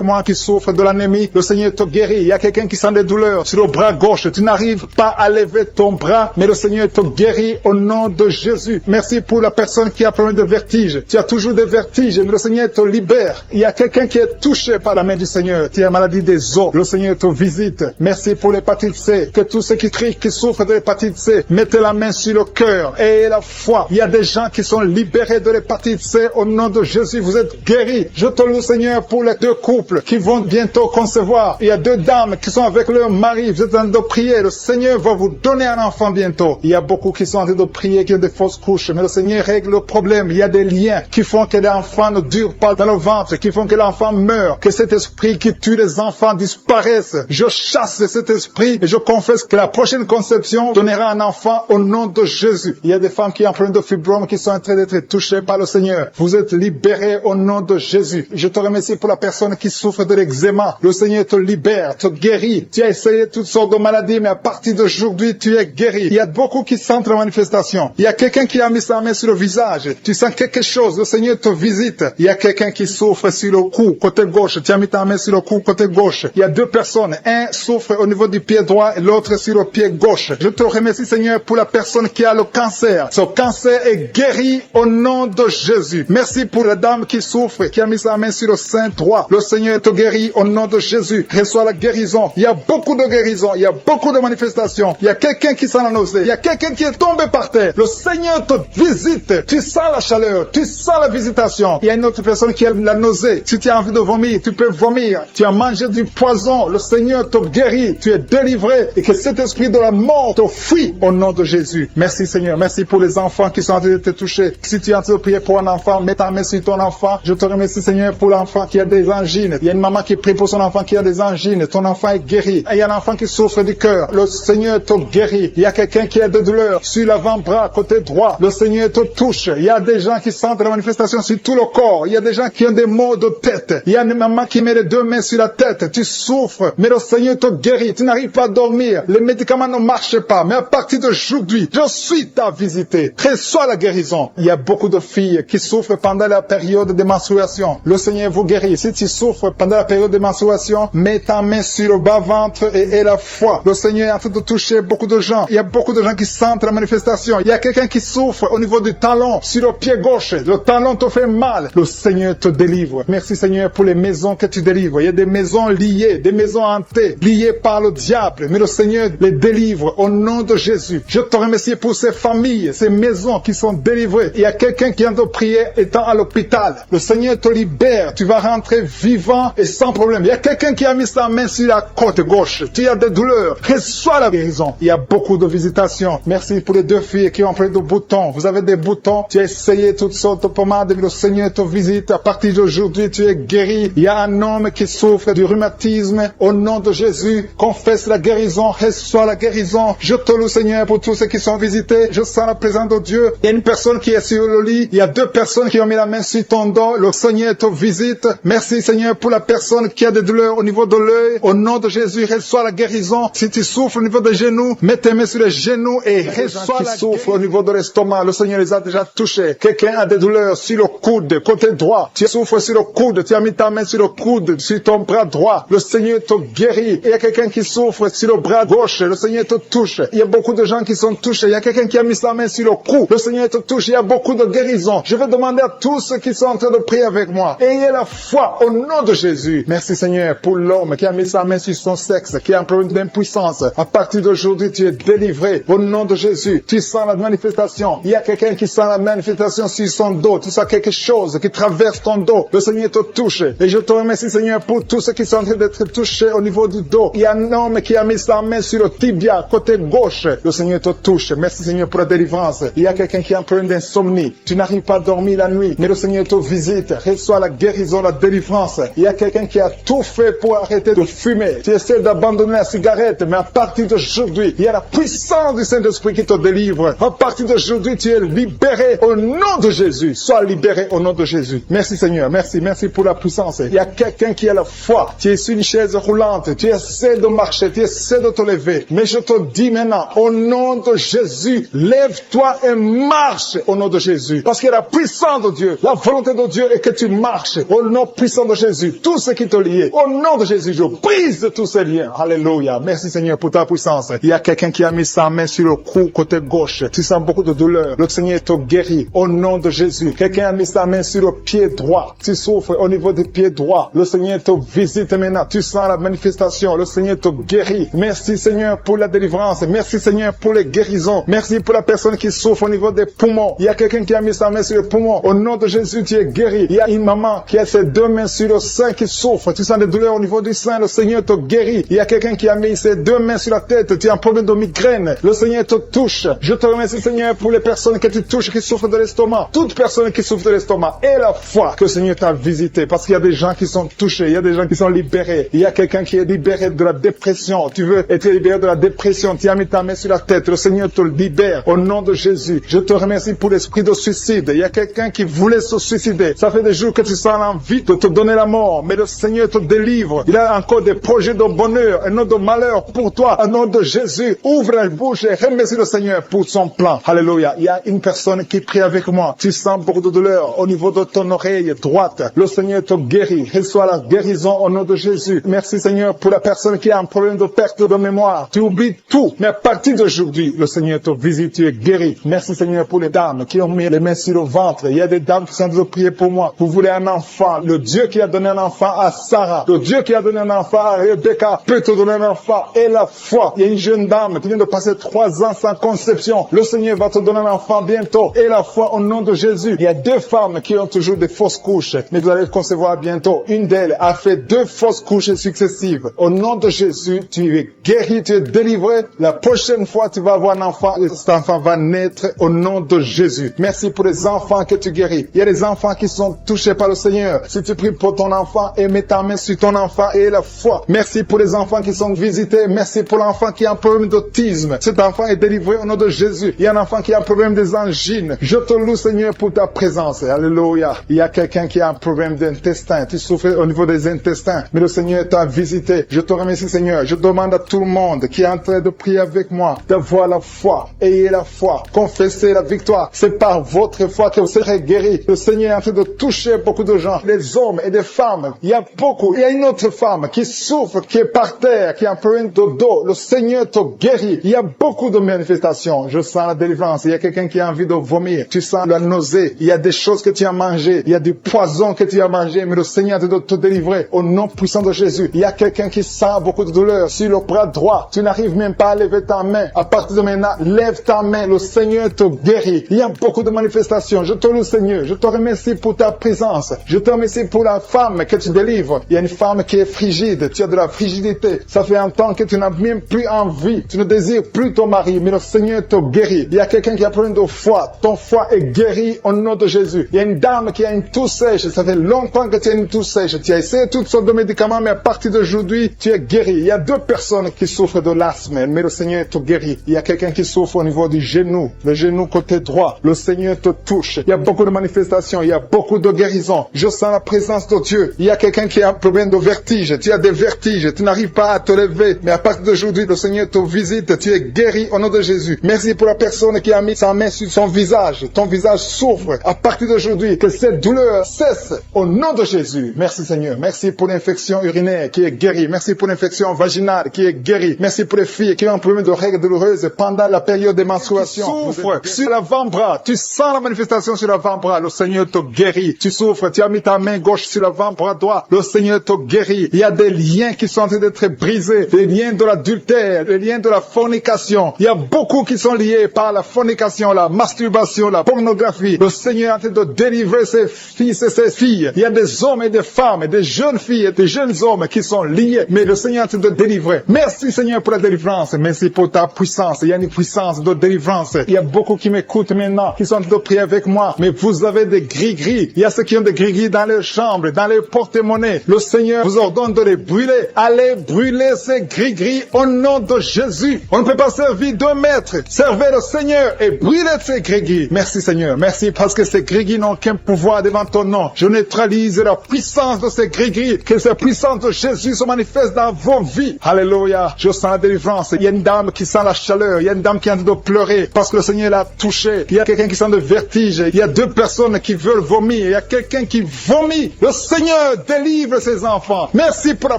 moi, qui souffre de l'anémie. Le Seigneur te guérit. Il y a quelqu'un qui sent des douleurs sur le bras gauche. Tu n'arrives pas à lever ton bras, mais le Seigneur te guérit au nom de Jésus. Merci pour la personne qui a problème de vertige. Tu as toujours des vertiges, mais le Seigneur te libère. Il y a quelqu'un qui est touché par la main du Seigneur. Tu as la maladie des os. Le Seigneur te visite. Merci pour l'hépatite C. Que tous ceux qui crient, qui souffrent de l'hépatite C, mettez la main sur le cœur et la foi. Il y a des gens qui sont libérés de l'hépatite C au nom de Jésus. Vous êtes guéris. Je te loue Seigneur pour les 2 couples qui vont bientôt concevoir. Il y a 2 dames qui sont avec leur mari. Vous êtes en train de prier. Le Seigneur va vous donner un enfant bientôt. Il y a beaucoup qui sont en train de prier, qui ont des fausses couches. Mais le Seigneur règle le problème. Il y a des liens qui font que l'enfant ne dure pas dans le ventre, qui font que l'enfant meurt, que cet esprit qui tue les enfants disparaisse grossesse. Je chasse cet esprit et je confesse que la prochaine conception donnera un enfant au nom de Jésus. Il y a des femmes qui ont un problème de fibrome qui sont en train d'être touchées par le Seigneur. Vous êtes libérés au nom de Jésus. Je te remercie pour la personne qui souffre de l'eczéma. Le Seigneur te libère, te guérit. Tu as essayé toutes sortes de maladies, mais à partir d'aujourd'hui, tu es guéri. Il y a beaucoup qui sentent la manifestation. Il y a quelqu'un qui a mis sa main sur le visage. Tu sens quelque chose. Le Seigneur te visite. Il y a quelqu'un qui souffre sur le cou, côté gauche. Tu as mis ta main sur le cou, côté gauche. Il y a deux personnes. Un souffre au niveau du pied droit et l'autre sur le pied gauche. Je te remercie, Seigneur, pour la personne qui a le cancer. Ce cancer est guéri au nom de Jésus. Merci pour la dame qui souffre, qui a mis sa main sur le sein droit. Le Seigneur te guérit au nom de Jésus. Reçois la guérison. Il y a beaucoup de guérisons. Il y a beaucoup de manifestations. Il y a quelqu'un qui sent la nausée. Il y a quelqu'un qui est tombé par terre. Le Seigneur te visite. Tu sens la chaleur. Tu sens la visitation. Il y a une autre personne qui a la nausée. Si tu as envie de vomir, tu peux vomir. Tu as mangé du poison. Le Seigneur te guérit. Tu es délivré. Et que cet esprit de la mort te fuit au nom de Jésus. Merci Seigneur. Merci pour les enfants qui sont en train de te toucher. Si tu es en train de prier pour un enfant, mets ta main sur ton enfant. Je te remercie Seigneur pour l'enfant qui a des angines. Il y a une maman qui prie pour son enfant qui a des angines. Ton enfant est guéri. Et il y a un enfant qui souffre du cœur. Le Seigneur te guérit. Il y a quelqu'un qui a des douleurs sur l'avant-bras, côté droit. Le Seigneur te touche. Il y a des gens qui sentent la manifestation sur tout le corps. Il y a des gens qui ont des maux de tête. Il y a une maman qui met les deux mains sur la tête. Tu souffres, mais le Seigneur te guérit. Tu n'arrives pas à dormir. Les médicaments ne marchent pas. Mais à partir d'aujourd'hui, je suis ta visité. Reçois la guérison. Il y a beaucoup de filles qui souffrent pendant la période de menstruation. Le Seigneur vous guérit. Si tu souffres pendant la période de menstruation, mets ta main sur le bas-ventre et aie la foi. Le Seigneur est en train de toucher beaucoup de gens. Il y a beaucoup de gens qui sentent la manifestation. Il y a quelqu'un qui souffre au niveau du talon, sur le pied gauche. Le talon te fait mal. Le Seigneur te délivre. Merci Seigneur pour les maisons que tu délivres. Il y a des maisons liées, des maisons hantées, liées par le diable. Mais le Seigneur les délivre au nom de Jésus. Je te remercie pour ces familles, ces maisons qui sont délivrées. Il y a quelqu'un qui vient de prier étant à l'hôpital. Le Seigneur te libère. Tu vas rentrer vivant et sans problème. Il y a quelqu'un qui a mis sa main sur la côte gauche. Tu as des douleurs. Reçois la guérison. Il y a beaucoup de visitations. Merci pour les deux filles qui ont pris des boutons. Vous avez des boutons. Tu as essayé toutes sortes de pommades. Mais le Seigneur te visite. À partir d'aujourd'hui, tu es guéri. Il y a un homme qui souffre du rhumatisme. Au nom de Jésus, confesse la guérison. Reçois la guérison. Je te loue, Seigneur, pour tous ceux qui sont visités. Je sens la présence de Dieu. Il y a une personne qui est sur le lit. Il y a deux personnes qui ont mis la main sur ton dos. Le Seigneur te visite. Merci, Seigneur, pour la personne qui a des douleurs au niveau de l'œil. Au nom de Jésus, reçois la guérison. Si tu souffres au niveau des genoux, mets tes mains sur les genoux et reçois la souffre au niveau de l'estomac. Le Seigneur les a déjà touchés. Quelqu'un a des douleurs sur le coude, côté droit. Tu souffres sur le coude. Tu as mis ta main sur le coude, sur ton bras droit. Le Seigneur te guérit. Il y a quelqu'un qui souffre sur le bras gauche. Le Seigneur te touche. Il y a beaucoup de gens qui sont touchés. Il y a quelqu'un qui a mis sa main sur le cou. Le Seigneur te touche. Il y a beaucoup de guérisons. Je vais demander à tous ceux qui sont en train de prier avec moi. Ayez la foi au nom de Jésus. Merci Seigneur pour l'homme qui a mis sa main sur son sexe, qui a un problème d'impuissance. À partir d'aujourd'hui, tu es délivré au nom de Jésus. Tu sens la manifestation. Il y a quelqu'un qui sent la manifestation sur son dos. Tu sens quelque chose qui traverse ton dos. Le Seigneur te touche. Et je te remercie Seigneur pour tous ceux qui sont en train d'être touchés au niveau du dos. Il y a un homme qui a mis sa main sur le tibia, côté gauche. Le Seigneur te touche. Merci Seigneur pour la délivrance. Il y a quelqu'un qui a un problème d'insomnie. Tu n'arrives pas à dormir la nuit. Mais le Seigneur te visite. Reçois la guérison, la délivrance. Il y a quelqu'un qui a tout fait pour arrêter de fumer. Tu essaies d'abandonner la cigarette. Mais à partir d'aujourd'hui, il y a la puissance du Saint-Esprit qui te délivre. À partir d'aujourd'hui, tu es libéré au nom de Jésus. Sois libéré au nom de Jésus. Merci Seigneur. Merci. Merci pour la puissance. Il y a quelqu'un qui a la foi. Tu es sur une chaise roulante. Tu essaies de marcher. Tu essaies de te lever. Mais je te dis maintenant, au nom de Jésus, lève-toi et marche au nom de Jésus. Parce qu'il y a la puissance de Dieu. La volonté de Dieu est que tu marches au nom puissant de Jésus. Tout ce qui te lie. Au nom de Jésus, je brise tous ces liens. Alléluia. Merci Seigneur pour ta puissance. Il y a quelqu'un qui a mis sa main sur le cou côté gauche. Tu sens beaucoup de douleur. Le Seigneur te guérit au nom de Jésus. Quelqu'un a mis sa main sur le pied droit. Tu souffres au niveau du pied droit. Le Seigneur te visite maintenant. Tu sens la manifestation. Le Seigneur te guérit. Merci Seigneur pour la délivrance. Merci Seigneur pour les guérisons. Merci pour la personne qui souffre au niveau des poumons. Il y a quelqu'un qui a mis sa main sur le poumon. Au nom de Jésus, tu es guéri. Il y a une maman qui a ses deux mains sur le sein qui souffre. Tu sens des douleurs au niveau du sein. Le Seigneur te guérit. Il y a quelqu'un qui a mis ses deux mains sur la tête. Tu as un problème de migraine. Le Seigneur te touche. Je te remercie Seigneur pour les personnes que tu touches qui souffrent de l'estomac. Toute personne qui souffre de l'estomac et la foi que le Seigneur t'a visité. Parce qu'il y a des gens qui sont touchés. Il y a des gens qui sont libérés. Il y a quelqu'un quelqu'un qui est libéré de la dépression. Tu veux être libéré de la dépression. Tu as mis ta main sur la tête. Le Seigneur te libère au nom de Jésus. Je te remercie pour l'esprit de suicide. Il y a quelqu'un qui voulait se suicider. Ça fait des jours que tu sens l'envie de te donner la mort. Mais le Seigneur te délivre. Il a encore des projets de bonheur et non de malheur pour toi. Au nom de Jésus, ouvre la bouche et remercie le Seigneur pour son plan. Alléluia. Il y a une personne qui prie avec moi. Tu sens beaucoup de douleur au niveau de ton oreille droite. Le Seigneur te guérit. Reçois la guérison au nom de Jésus. Merci Seigneur pour la personne qui a un problème de perte de mémoire. Tu oublies tout. Mais à partir d'aujourd'hui, le Seigneur te visite. Tu es guéri. Merci Seigneur pour les dames qui ont mis les mains sur le ventre. Il y a des dames qui sont en train de prier pour moi. Vous voulez un enfant. Le Dieu qui a donné un enfant à Sarah. Le Dieu qui a donné un enfant à Rebecca peut te donner un enfant. Et la foi. Il y a une jeune dame qui vient de passer 3 ans sans conception. Le Seigneur va te donner un enfant bientôt. Et la foi au nom de Jésus. Il y a 2 femmes qui ont toujours des fausses couches. Mais vous allez concevoir bientôt. Une d'elles a fait 2 fausses couches successives. Au nom de Jésus, tu es guéri, tu es délivré. La prochaine fois, tu vas avoir un enfant et cet enfant va naître au nom de Jésus. Merci pour les enfants que tu guéris. Il y a des enfants qui sont touchés par le Seigneur. Si tu pries pour ton enfant et mets ta main sur ton enfant et la foi. Merci pour les enfants qui sont visités. Merci pour l'enfant qui a un problème d'autisme. Cet enfant est délivré au nom de Jésus. Il y a un enfant qui a un problème des angines. Je te loue, Seigneur, pour ta présence. Alléluia. Il y a quelqu'un qui a un problème d'intestin. Tu souffres au niveau des intestins. Mais le Seigneur t'a visité. Je te remercie, Seigneur. Je demande à tout le monde qui est en train de prier avec moi d'avoir la foi. Ayez la foi. Confessez la victoire. C'est par votre foi que vous serez guéris. Le Seigneur est en train de toucher beaucoup de gens. Les hommes et des femmes. Il y a beaucoup. Il y a une autre femme qui souffre, qui est par terre, qui a un problème de dos. Le Seigneur te guérit. Il y a beaucoup de manifestations. Je sens la délivrance. Il y a quelqu'un qui a envie de vomir. Tu sens la nausée. Il y a des choses que tu as mangées. Il y a du poison que tu as mangé. Mais le Seigneur est en train de te délivrer. Au nom puissant de Jésus. Il y a quelqu'un qui sent beaucoup de douleur sur le bras droit. Tu n'arrives même pas à lever ta main. À partir de maintenant, lève ta main. Le Seigneur te guérit. Il y a beaucoup de manifestations. Je te loue, Seigneur. Je te remercie pour ta présence. Je te remercie pour la femme que tu délivres. Il y a une femme qui est frigide. Tu as de la frigidité. Ça fait un temps que tu n'as même plus envie. Tu ne désires plus ton mari. Mais le Seigneur te guérit. Il y a quelqu'un qui a problème de foie. Ton foie est guéri au nom de Jésus. Il y a une dame qui a une toux sèche. Ça fait longtemps que tu as une toux sèche. Tu as essayé toutes sortes de médicaments, mais à partir d'aujourd'hui, tu es guéri. Il y a 2 personnes qui souffrent de l'asthme, mais le Seigneur te guérit. Il y a quelqu'un qui souffre au niveau du genou, le genou côté droit. Le Seigneur te touche. Il y a beaucoup de manifestations. Il y a beaucoup de guérisons. Je sens la présence de Dieu. Il y a quelqu'un qui a un problème de vertige. Tu as des vertiges. Tu n'arrives pas à te lever. Mais à partir d'aujourd'hui, le Seigneur te visite. Tu es guéri au nom de Jésus. Merci pour la personne qui a mis sa main sur son visage. Ton visage souffre. À partir d'aujourd'hui, que cette douleur cesse au nom de Jésus. Merci Seigneur. Merci pour l'infection urinaire qui est guérie. Merci pour l'infection vaginale qui est guérie. Merci pour les filles qui ont un problème de règles douloureuses pendant la période des menstruations. Tu souffres sur l'avant-bras. Tu sens la manifestation sur l'avant-bras. Le Seigneur te guérit. Tu souffres. Tu as mis ta main gauche sur l'avant-bras droit. Le Seigneur te guérit. Il y a des liens qui sont en train d'être brisés. Des liens de l'adultère. Des liens de la fornication. Il y a beaucoup qui sont liés par la fornication, la masturbation, la pornographie. Le Seigneur est en train de délivrer ses fils et ses filles. Il y a des hommes et des femmes, des jeunes filles et des jeunes hommes qui sont liés. Mais le Seigneur est en train de délivrer. Merci Seigneur pour la délivrance. Merci pour ta puissance. Il y a une puissance de délivrance. Il y a beaucoup qui m'écoutent maintenant, qui sont en train de prier avec moi. Mais vous avez des gris-gris. Il y a ceux qui ont des gris-gris dans leurs chambres, dans les porte-monnaies. Le Seigneur vous ordonne de les brûler. Allez brûler ces gris-gris au nom de Jésus. On ne peut pas servir 2 maîtres. Servez le Seigneur et brûlez ces gris-gris. Merci Seigneur. Merci parce que ces gris-gris n'ont aucun pouvoir devant ton nom. Je neutralise la puissance de ces gris-gris. Que cette puissance de Jésus se manifeste dans vos vies. Alléluia. Je sens la délivrance. Il y a une dame qui sent la chaleur. Il y a une dame qui est en train de pleurer parce que le Seigneur l'a touché. Il y a quelqu'un qui sent le vertige. Il y a 2 personnes qui veulent vomir. Il y a quelqu'un qui vomit. Le Seigneur délivre ses enfants. Merci pour la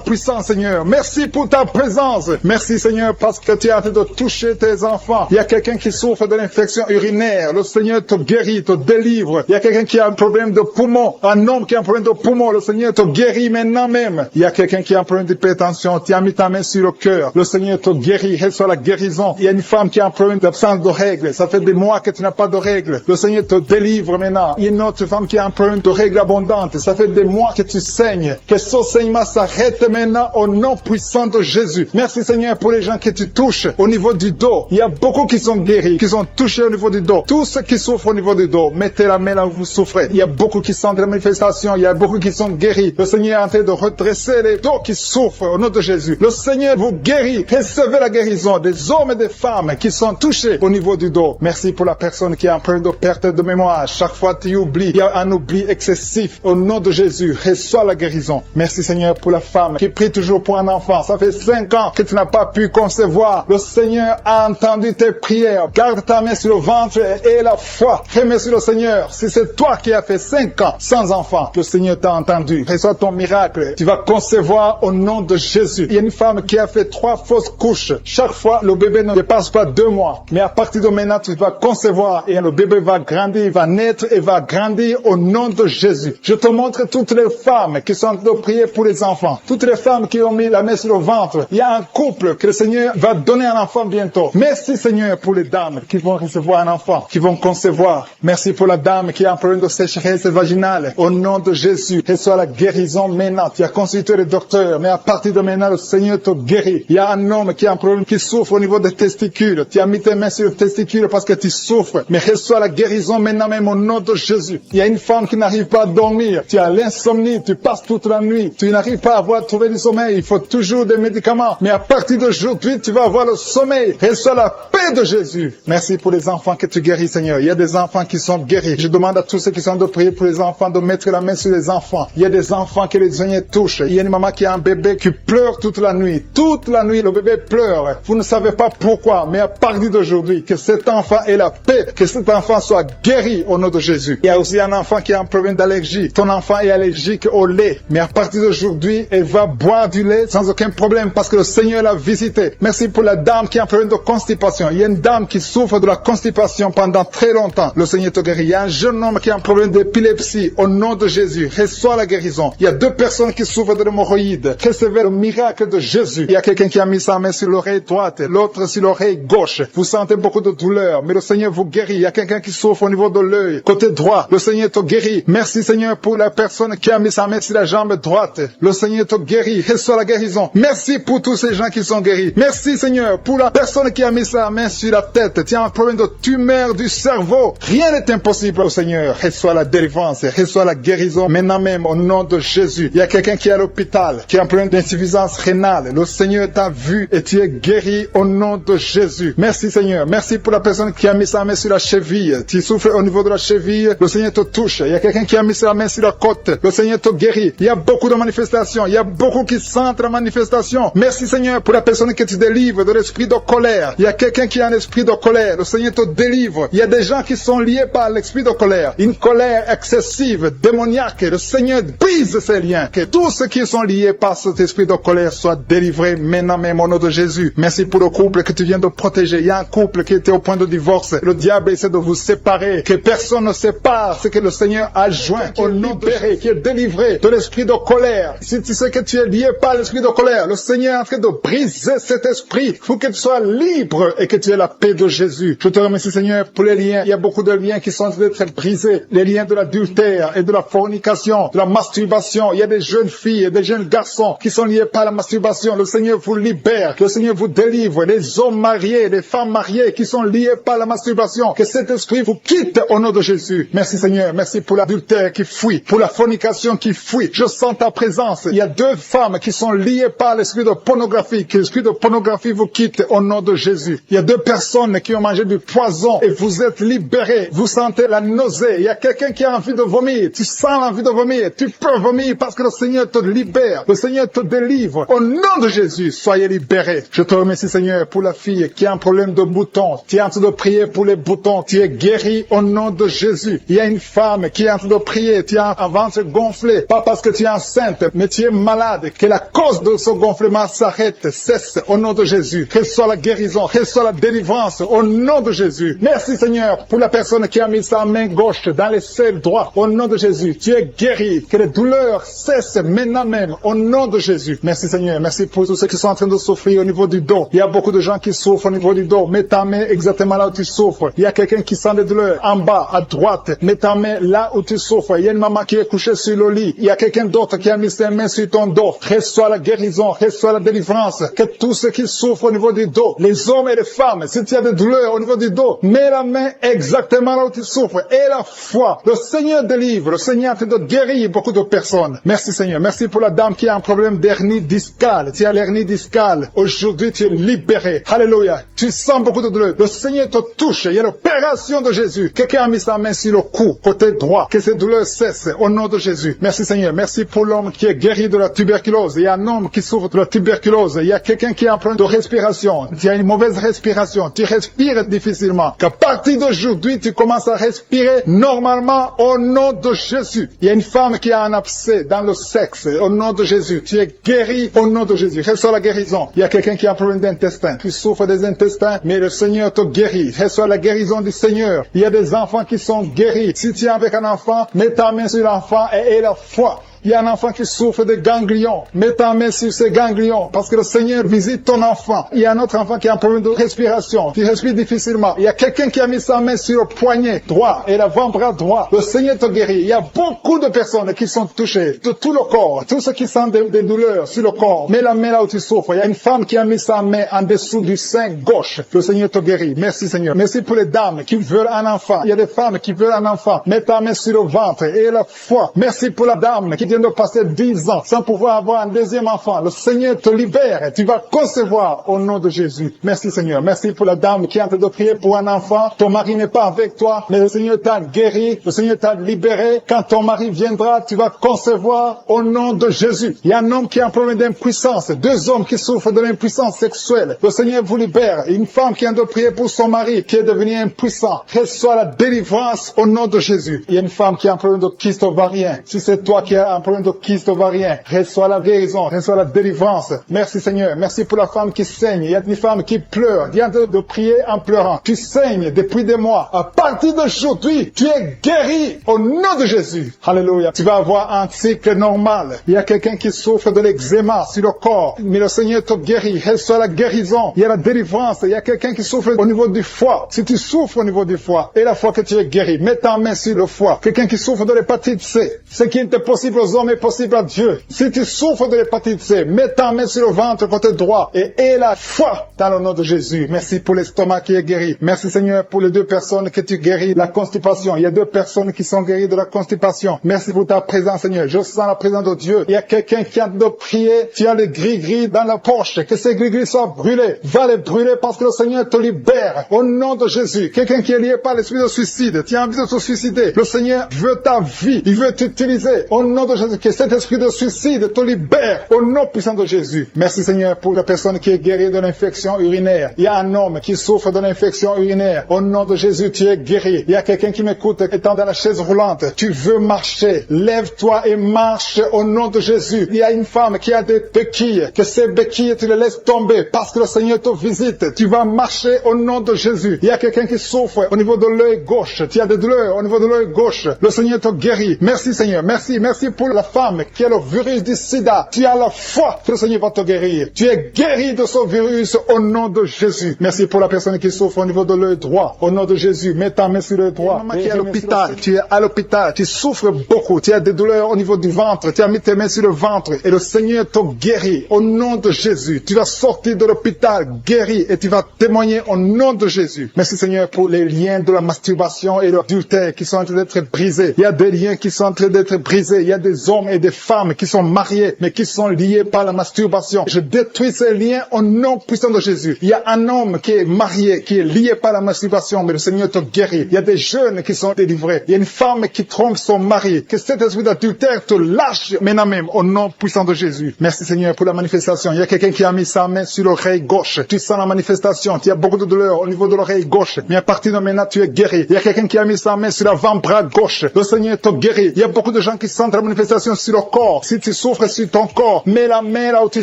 puissance, Seigneur. Merci pour ta présence. Merci, Seigneur, parce que tu es en train de toucher tes enfants. Il y a quelqu'un qui souffre de l'infection urinaire. Le Seigneur te guérit, te délivre. Il y a quelqu'un qui a un problème de poumon. Un homme qui a un problème de poumon. Le Seigneur te guérit maintenant même. Il y a quelqu'un qui a un problème d'hypertension. Tu as mis ta main sur le cœur. Le Seigneur te guérit. Reçois la guérison. Il y a une femme qui a un problème d'absence de règles. Ça fait des mois que tu n'as pas de règles. Le Seigneur te délivre maintenant. Il y a une autre femme qui a un problème de règles abondantes. Ça fait des mois que tu saignes. Que ce saignement s'arrête maintenant au nom puissant de Jésus. Merci Seigneur pour les gens que tu touches au niveau du dos. Il y a beaucoup qui sont guéris, qui sont touchés au niveau du dos. Tous ceux qui souffrent au niveau du dos, mettez la main là où vous souffrez. Il y a beaucoup qui sont de la manifestation. Il y a beaucoup qui sont guéris. Le Seigneur est en train de redresser les dos qui qui souffrent au nom de Jésus. Le Seigneur vous guérit. Recevez la guérison des hommes et des femmes qui sont touchés au niveau du dos. Merci pour la personne qui a un problème de perte de mémoire. Chaque fois tu oublies, il y a un oubli excessif. Au nom de Jésus, reçois la guérison. Merci Seigneur pour la femme qui prie toujours pour un enfant. Ça fait 5 ans que tu n'as pas pu concevoir. Le Seigneur a entendu tes prières. Garde ta main sur le ventre et la foi. Remercie le Seigneur. Si c'est toi qui as fait 5 ans sans enfant, le Seigneur t'a entendu. Reçois ton miracle. Tu vas concevoir au nom de Jésus. Il y a une femme qui a fait 3 fausses couches. Chaque fois, le bébé ne dépasse pas 2 mois. Mais à partir de maintenant, tu vas concevoir et le bébé va grandir, va naître et va grandir au nom de Jésus. Je te montre toutes les femmes qui sont en train de prier pour les enfants. Toutes les femmes qui ont mis la main sur le ventre. Il y a un couple que le Seigneur va donner un enfant bientôt. Merci Seigneur pour les dames qui vont recevoir un enfant, qui vont concevoir. Merci pour la dame qui a un problème de sécheresse vaginale. Au nom de Jésus, reçois la guérison maintenant. Tu as consulté le docteur, mais à partir de maintenant, le Seigneur te guérit. Il y a un homme qui a un problème, qui souffre au niveau des testicules. Tu as mis tes mains sur le testicule parce que tu souffres. Mais reçois la guérison maintenant même au nom de Jésus. Il y a une femme qui n'arrive pas à dormir. Tu as l'insomnie, tu passes toute la nuit. Tu n'arrives pas à trouver du sommeil. Il faut toujours des médicaments. Mais à partir d'aujourd'hui, tu vas avoir le sommeil. Reçois la paix de Jésus. Merci pour les enfants que tu guéris, Seigneur. Il y a des enfants qui sont guéris. Je demande à tous ceux qui sont de prier pour les enfants de mettre la main sur les enfants. Il y a des enfants que les Seigneur touchent. Il y a une maman qui a un bébé qui pleure toute la nuit. Toute la nuit, le bébé pleure. Vous ne savez pas pourquoi, mais à partir d'aujourd'hui, que cet enfant ait la paix, que cet enfant soit guéri au nom de Jésus. Il y a aussi un enfant qui a un problème d'allergie. Ton enfant est allergique au lait, mais à partir d'aujourd'hui, elle va boire du lait sans aucun problème parce que le Seigneur l'a visité. Merci pour la dame qui a un problème de constipation. Il y a une dame qui souffre de la constipation pendant très longtemps. Le Seigneur te guérit. Il y a un jeune homme qui a un problème d'épilepsie. Au nom de Jésus, reçois la guérison. Il y a 2 personnes qui souffrent de l'hémorroïde. Recevez le miracle de Jésus. Il y a quelqu'un qui a mis sa main sur l'oreille droite, l'autre sur l'oreille gauche. Vous sentez beaucoup de douleur, mais le Seigneur vous guérit. Il y a quelqu'un qui souffre au niveau de l'œil, côté droit. Le Seigneur te guérit. Merci Seigneur pour la personne qui a mis sa main sur la jambe droite. Le Seigneur te guérit. Reçois la guérison. Merci pour tous ces gens qui sont guéris. Merci Seigneur pour la personne qui a mis sa main sur la tête. Tu as un problème de tumeur du cerveau. Rien n'est impossible au Seigneur. Reçois la délivrance. Reçois la guérison maintenant même au nom de Jésus. Il y a quelqu'un qui est à l'hôpital, qui a un problème d'insuffisance rénale. Le Seigneur t'a vu et tu es guéri au nom de Jésus. Merci Seigneur. Merci pour la personne qui a mis sa main sur la cheville. Tu souffres au niveau de la cheville. Le Seigneur te touche. Il y a quelqu'un qui a mis sa main sur la côte. Le Seigneur te guérit. Il y a beaucoup de manifestations. Il y a beaucoup qui sentent la manifestation. Merci Seigneur pour la personne que tu délivres de l'esprit de colère. Il y a quelqu'un qui a un esprit de colère. Le Seigneur te délivre. Il y a des gens qui sont liés par l'esprit de colère. Une colère excessive, démoniaque. Le Seigneur brise ces liens. Que tous ceux qui sont liés par cet esprit de colère soient délivrés maintenant même au nom de Jésus. Merci pour le couple que tu viens de protéger. Il y a un couple qui était au point de divorce. Le diable essaie de vous séparer. Que personne ne sépare ce que le Seigneur a joint. Qui est libéré, qui est délivré de l'esprit de colère. Si tu sais que tu es lié par l'esprit de colère, le Seigneur est en train de briser cet esprit pour que tu sois libre et que tu aies la paix de Jésus. Je te remercie Seigneur pour les liens. Il y a beaucoup de liens qui sont en train d'être brisés. Les liens de l'adultère et de la fornication, de la masturbation. Il y a des jeunes filles et des jeunes garçons qui sont liés par la masturbation. Le Seigneur vous libère. Le Seigneur vous délivre. Les hommes mariés, les femmes mariées qui sont liés par la masturbation. Que cet esprit vous quitte au nom de Jésus. Merci Seigneur. Merci pour l'adultère qui fuit. Pour la fornication qui fuit. Je sens ta présence. Il y a 2 femmes qui sont liées par l'esprit de pornographie. Que l'esprit de pornographie vous quitte au nom de Jésus. Il y a 2 personnes qui ont mangé du poison et vous êtes libérés. Vous sentez la nausée. Il y a quelqu'un qui a envie de vomir. Tu sens l'envie de vomir. Tu peux vomir parce que le Seigneur te libère. Le Seigneur te délivre. Au nom de Jésus, soyez libérés. Je te remercie Seigneur pour la fille qui a un problème de boutons. Tu es en train de prier pour les boutons. Tu es guéri au nom de Jésus. Il y a une femme qui est en train de prier. Tu as un ventre gonflé. Pas parce que tu es enceinte, mais tu es malade. Que la cause de ce gonflement s'arrête, cesse au nom de Jésus. Reçois la guérison. Reçois la délivrance au nom de Jésus. Merci Seigneur pour la personne qui a mis sa main gauche dans les selles droits. Au nom de Jésus, tu es guéri. Que les douleurs cessent maintenant même au nom de Jésus. Merci Seigneur. Merci pour tous ceux qui sont en train de souffrir au niveau du dos. Il y a beaucoup de gens qui souffrent au niveau du dos. Mets ta main exactement là où tu souffres. Il y a quelqu'un qui sent des douleurs en bas, à droite. Mets ta main là où tu souffres. Il y a une maman qui est couchée sur le lit. Il y a quelqu'un d'autre qui a mis ses mains sur ton dos. Reçois la guérison. Reçois la délivrance. Que tous ceux qui souffrent au niveau du dos, les hommes et les femmes, si tu as des douleurs au niveau du dos, mets la main exactement là où tu souffres. Et la foi. Le Seigneur délivre. Le Seigneur est en train de guérir beaucoup de personnes. Merci Seigneur. Merci pour la dame qui a un problème d'hernie discale, tu as l'hernie discale. Aujourd'hui, tu es libéré. Alléluia. Tu sens beaucoup de douleur. Le Seigneur te touche. Il y a l'opération de Jésus. Quelqu'un a mis sa main sur le cou, côté droit. Que ces douleurs cessent au nom de Jésus. Merci Seigneur. Merci pour l'homme qui est guéri de la tuberculose. Il y a un homme qui souffre de la tuberculose. Il y a quelqu'un qui a un problème de respiration. Tu as une mauvaise respiration. Tu respires difficilement. Qu'à partir d'aujourd'hui, tu commences à respirer normalement au nom de Jésus. Il y a une femme qui a un abcès dans le sexe. Au nom de Jésus. Tu es guéri au nom de Jésus. Reçois la guérison. Il y a quelqu'un qui a un problème d'intestin. Tu souffres des intestins, mais le Seigneur te guérit. Reçois la guérison du Seigneur. Il y a des enfants qui sont guéris. Si tu es avec un enfant, mets ta main sur l'enfant et aie la foi. Il y a un enfant qui souffre de ganglions. Mets ta main sur ces ganglions parce que le Seigneur visite ton enfant. Il y a un autre enfant qui a un problème de respiration, qui respire difficilement. Il y a quelqu'un qui a mis sa main sur le poignet droit et l'avant-bras droit. Le Seigneur te guérit. Il y a beaucoup de personnes qui sont touchées de tout le corps. Tous ceux qui sentent des douleurs sur le corps. Mets la main là où tu souffres. Il y a une femme qui a mis sa main en dessous du sein gauche. Le Seigneur te guérit. Merci Seigneur. Merci pour les dames qui veulent un enfant. Il y a des femmes qui veulent un enfant. Mets ta main sur le ventre et la foi. Merci pour la dame qui de passer 10 ans sans pouvoir avoir un deuxième enfant. Le Seigneur te libère et tu vas concevoir au nom de Jésus. Merci Seigneur. Merci pour la dame qui est en train de prier pour un enfant. Ton mari n'est pas avec toi, mais le Seigneur t'a guéri. Le Seigneur t'a libéré. Quand ton mari viendra, tu vas concevoir au nom de Jésus. Il y a un homme qui a un problème d'impuissance. 2 hommes qui souffrent de l'impuissance sexuelle. Le Seigneur vous libère. Une femme qui est en train de prier pour son mari qui est devenu impuissant. Reçois la délivrance au nom de Jésus. Il y a une femme qui a un problème de kyste ovarien. Si c'est toi qui as un problème de kyste ovarien, reçois la guérison, reçois la délivrance. Merci Seigneur. Merci pour la femme qui saigne. Il y a une femme qui pleure. Viens de prier en pleurant. Tu saignes depuis des mois. À partir d'aujourd'hui, tu es guéri au nom de Jésus. Alléluia. Tu vas avoir un cycle normal. Il y a quelqu'un qui souffre de l'eczéma sur le corps. Mais le Seigneur te guérit. Reçois la guérison. Il y a la délivrance. Il y a quelqu'un qui souffre au niveau du foie. Si tu souffres au niveau du foie, et la foi que tu es guéri, mets ta main sur le foie. Quelqu'un qui souffre de l'hépatite C. Ce qui était possible aux hommes est possible à Dieu. Si tu souffres de l'hépatite C, mets ta main sur le ventre côté droit et aie la foi dans le nom de Jésus. Merci pour l'estomac qui est guéri. Merci Seigneur pour les 2 personnes que tu guéris la constipation. Il y a 2 personnes qui sont guéries de la constipation. Merci pour ta présence Seigneur. Je sens la présence de Dieu. Il y a quelqu'un qui a de prier. Tu as les gris-gris dans la poche. Que ces gris-gris soient brûlés. Va les brûler parce que le Seigneur te libère. Au nom de Jésus. Quelqu'un qui est lié par l'esprit de suicide. Tu as envie de te suicider. Le Seigneur veut ta vie. Il veut t'utiliser. Au nom de Jésus. Que cet esprit de suicide te libère au nom puissant de Jésus. Merci Seigneur pour la personne qui est guérie de l'infection urinaire. Il y a un homme qui souffre de l'infection urinaire. Au nom de Jésus, tu es guéri. Il y a quelqu'un qui m'écoute étant dans la chaise roulante. Tu veux marcher. Lève-toi et marche au nom de Jésus. Il y a une femme qui a des béquilles. Que ces béquilles, tu les laisses tomber parce que le Seigneur te visite. Tu vas marcher au nom de Jésus. Il y a quelqu'un qui souffre au niveau de l'œil gauche. Tu as des douleurs au niveau de l'œil gauche. Le Seigneur te guérit. Merci Seigneur. Merci. Merci pour la femme qui a le virus du sida. Tu as la foi que le Seigneur va te guérir. Tu es guéri de ce virus au nom de Jésus. Merci pour la personne qui souffre au niveau de l'œil droit. Au nom de Jésus, mets ta main sur l'œil droit. Maman qui est à l'hôpital, tu es à l'hôpital, tu souffres beaucoup, tu as des douleurs au niveau du ventre, tu as mis tes mains sur le ventre et le Seigneur te guérit. Au nom de Jésus, tu vas sortir de l'hôpital guéri et tu vas témoigner au nom de Jésus. Merci Seigneur pour les liens de la masturbation et de l'adultère qui sont en train d'être brisés. Il y a des liens qui sont en train d'être brisés. Il y a des hommes et des femmes qui sont mariés mais qui sont liés par la masturbation. Je détruis ces liens au nom puissant de Jésus. Il y a un homme qui est marié, qui est lié par la masturbation, mais le Seigneur te guérit. Il y a des jeunes qui sont délivrés. Il y a une femme qui trompe son mari. Que cet esprit d'adultère te lâche maintenant même au nom puissant de Jésus. Merci Seigneur pour la manifestation. Il y a quelqu'un qui a mis sa main sur l'oreille gauche. Tu sens la manifestation. Tu as beaucoup de douleur au niveau de l'oreille gauche. Mais à partir de maintenant, tu es guéri. Il y a quelqu'un qui a mis sa main sur l'avant-bras gauche. Le Seigneur te guérit. Il y a beaucoup de gens qui sentent la manifestation sur le corps. Si tu souffres sur ton corps, mets la main là où tu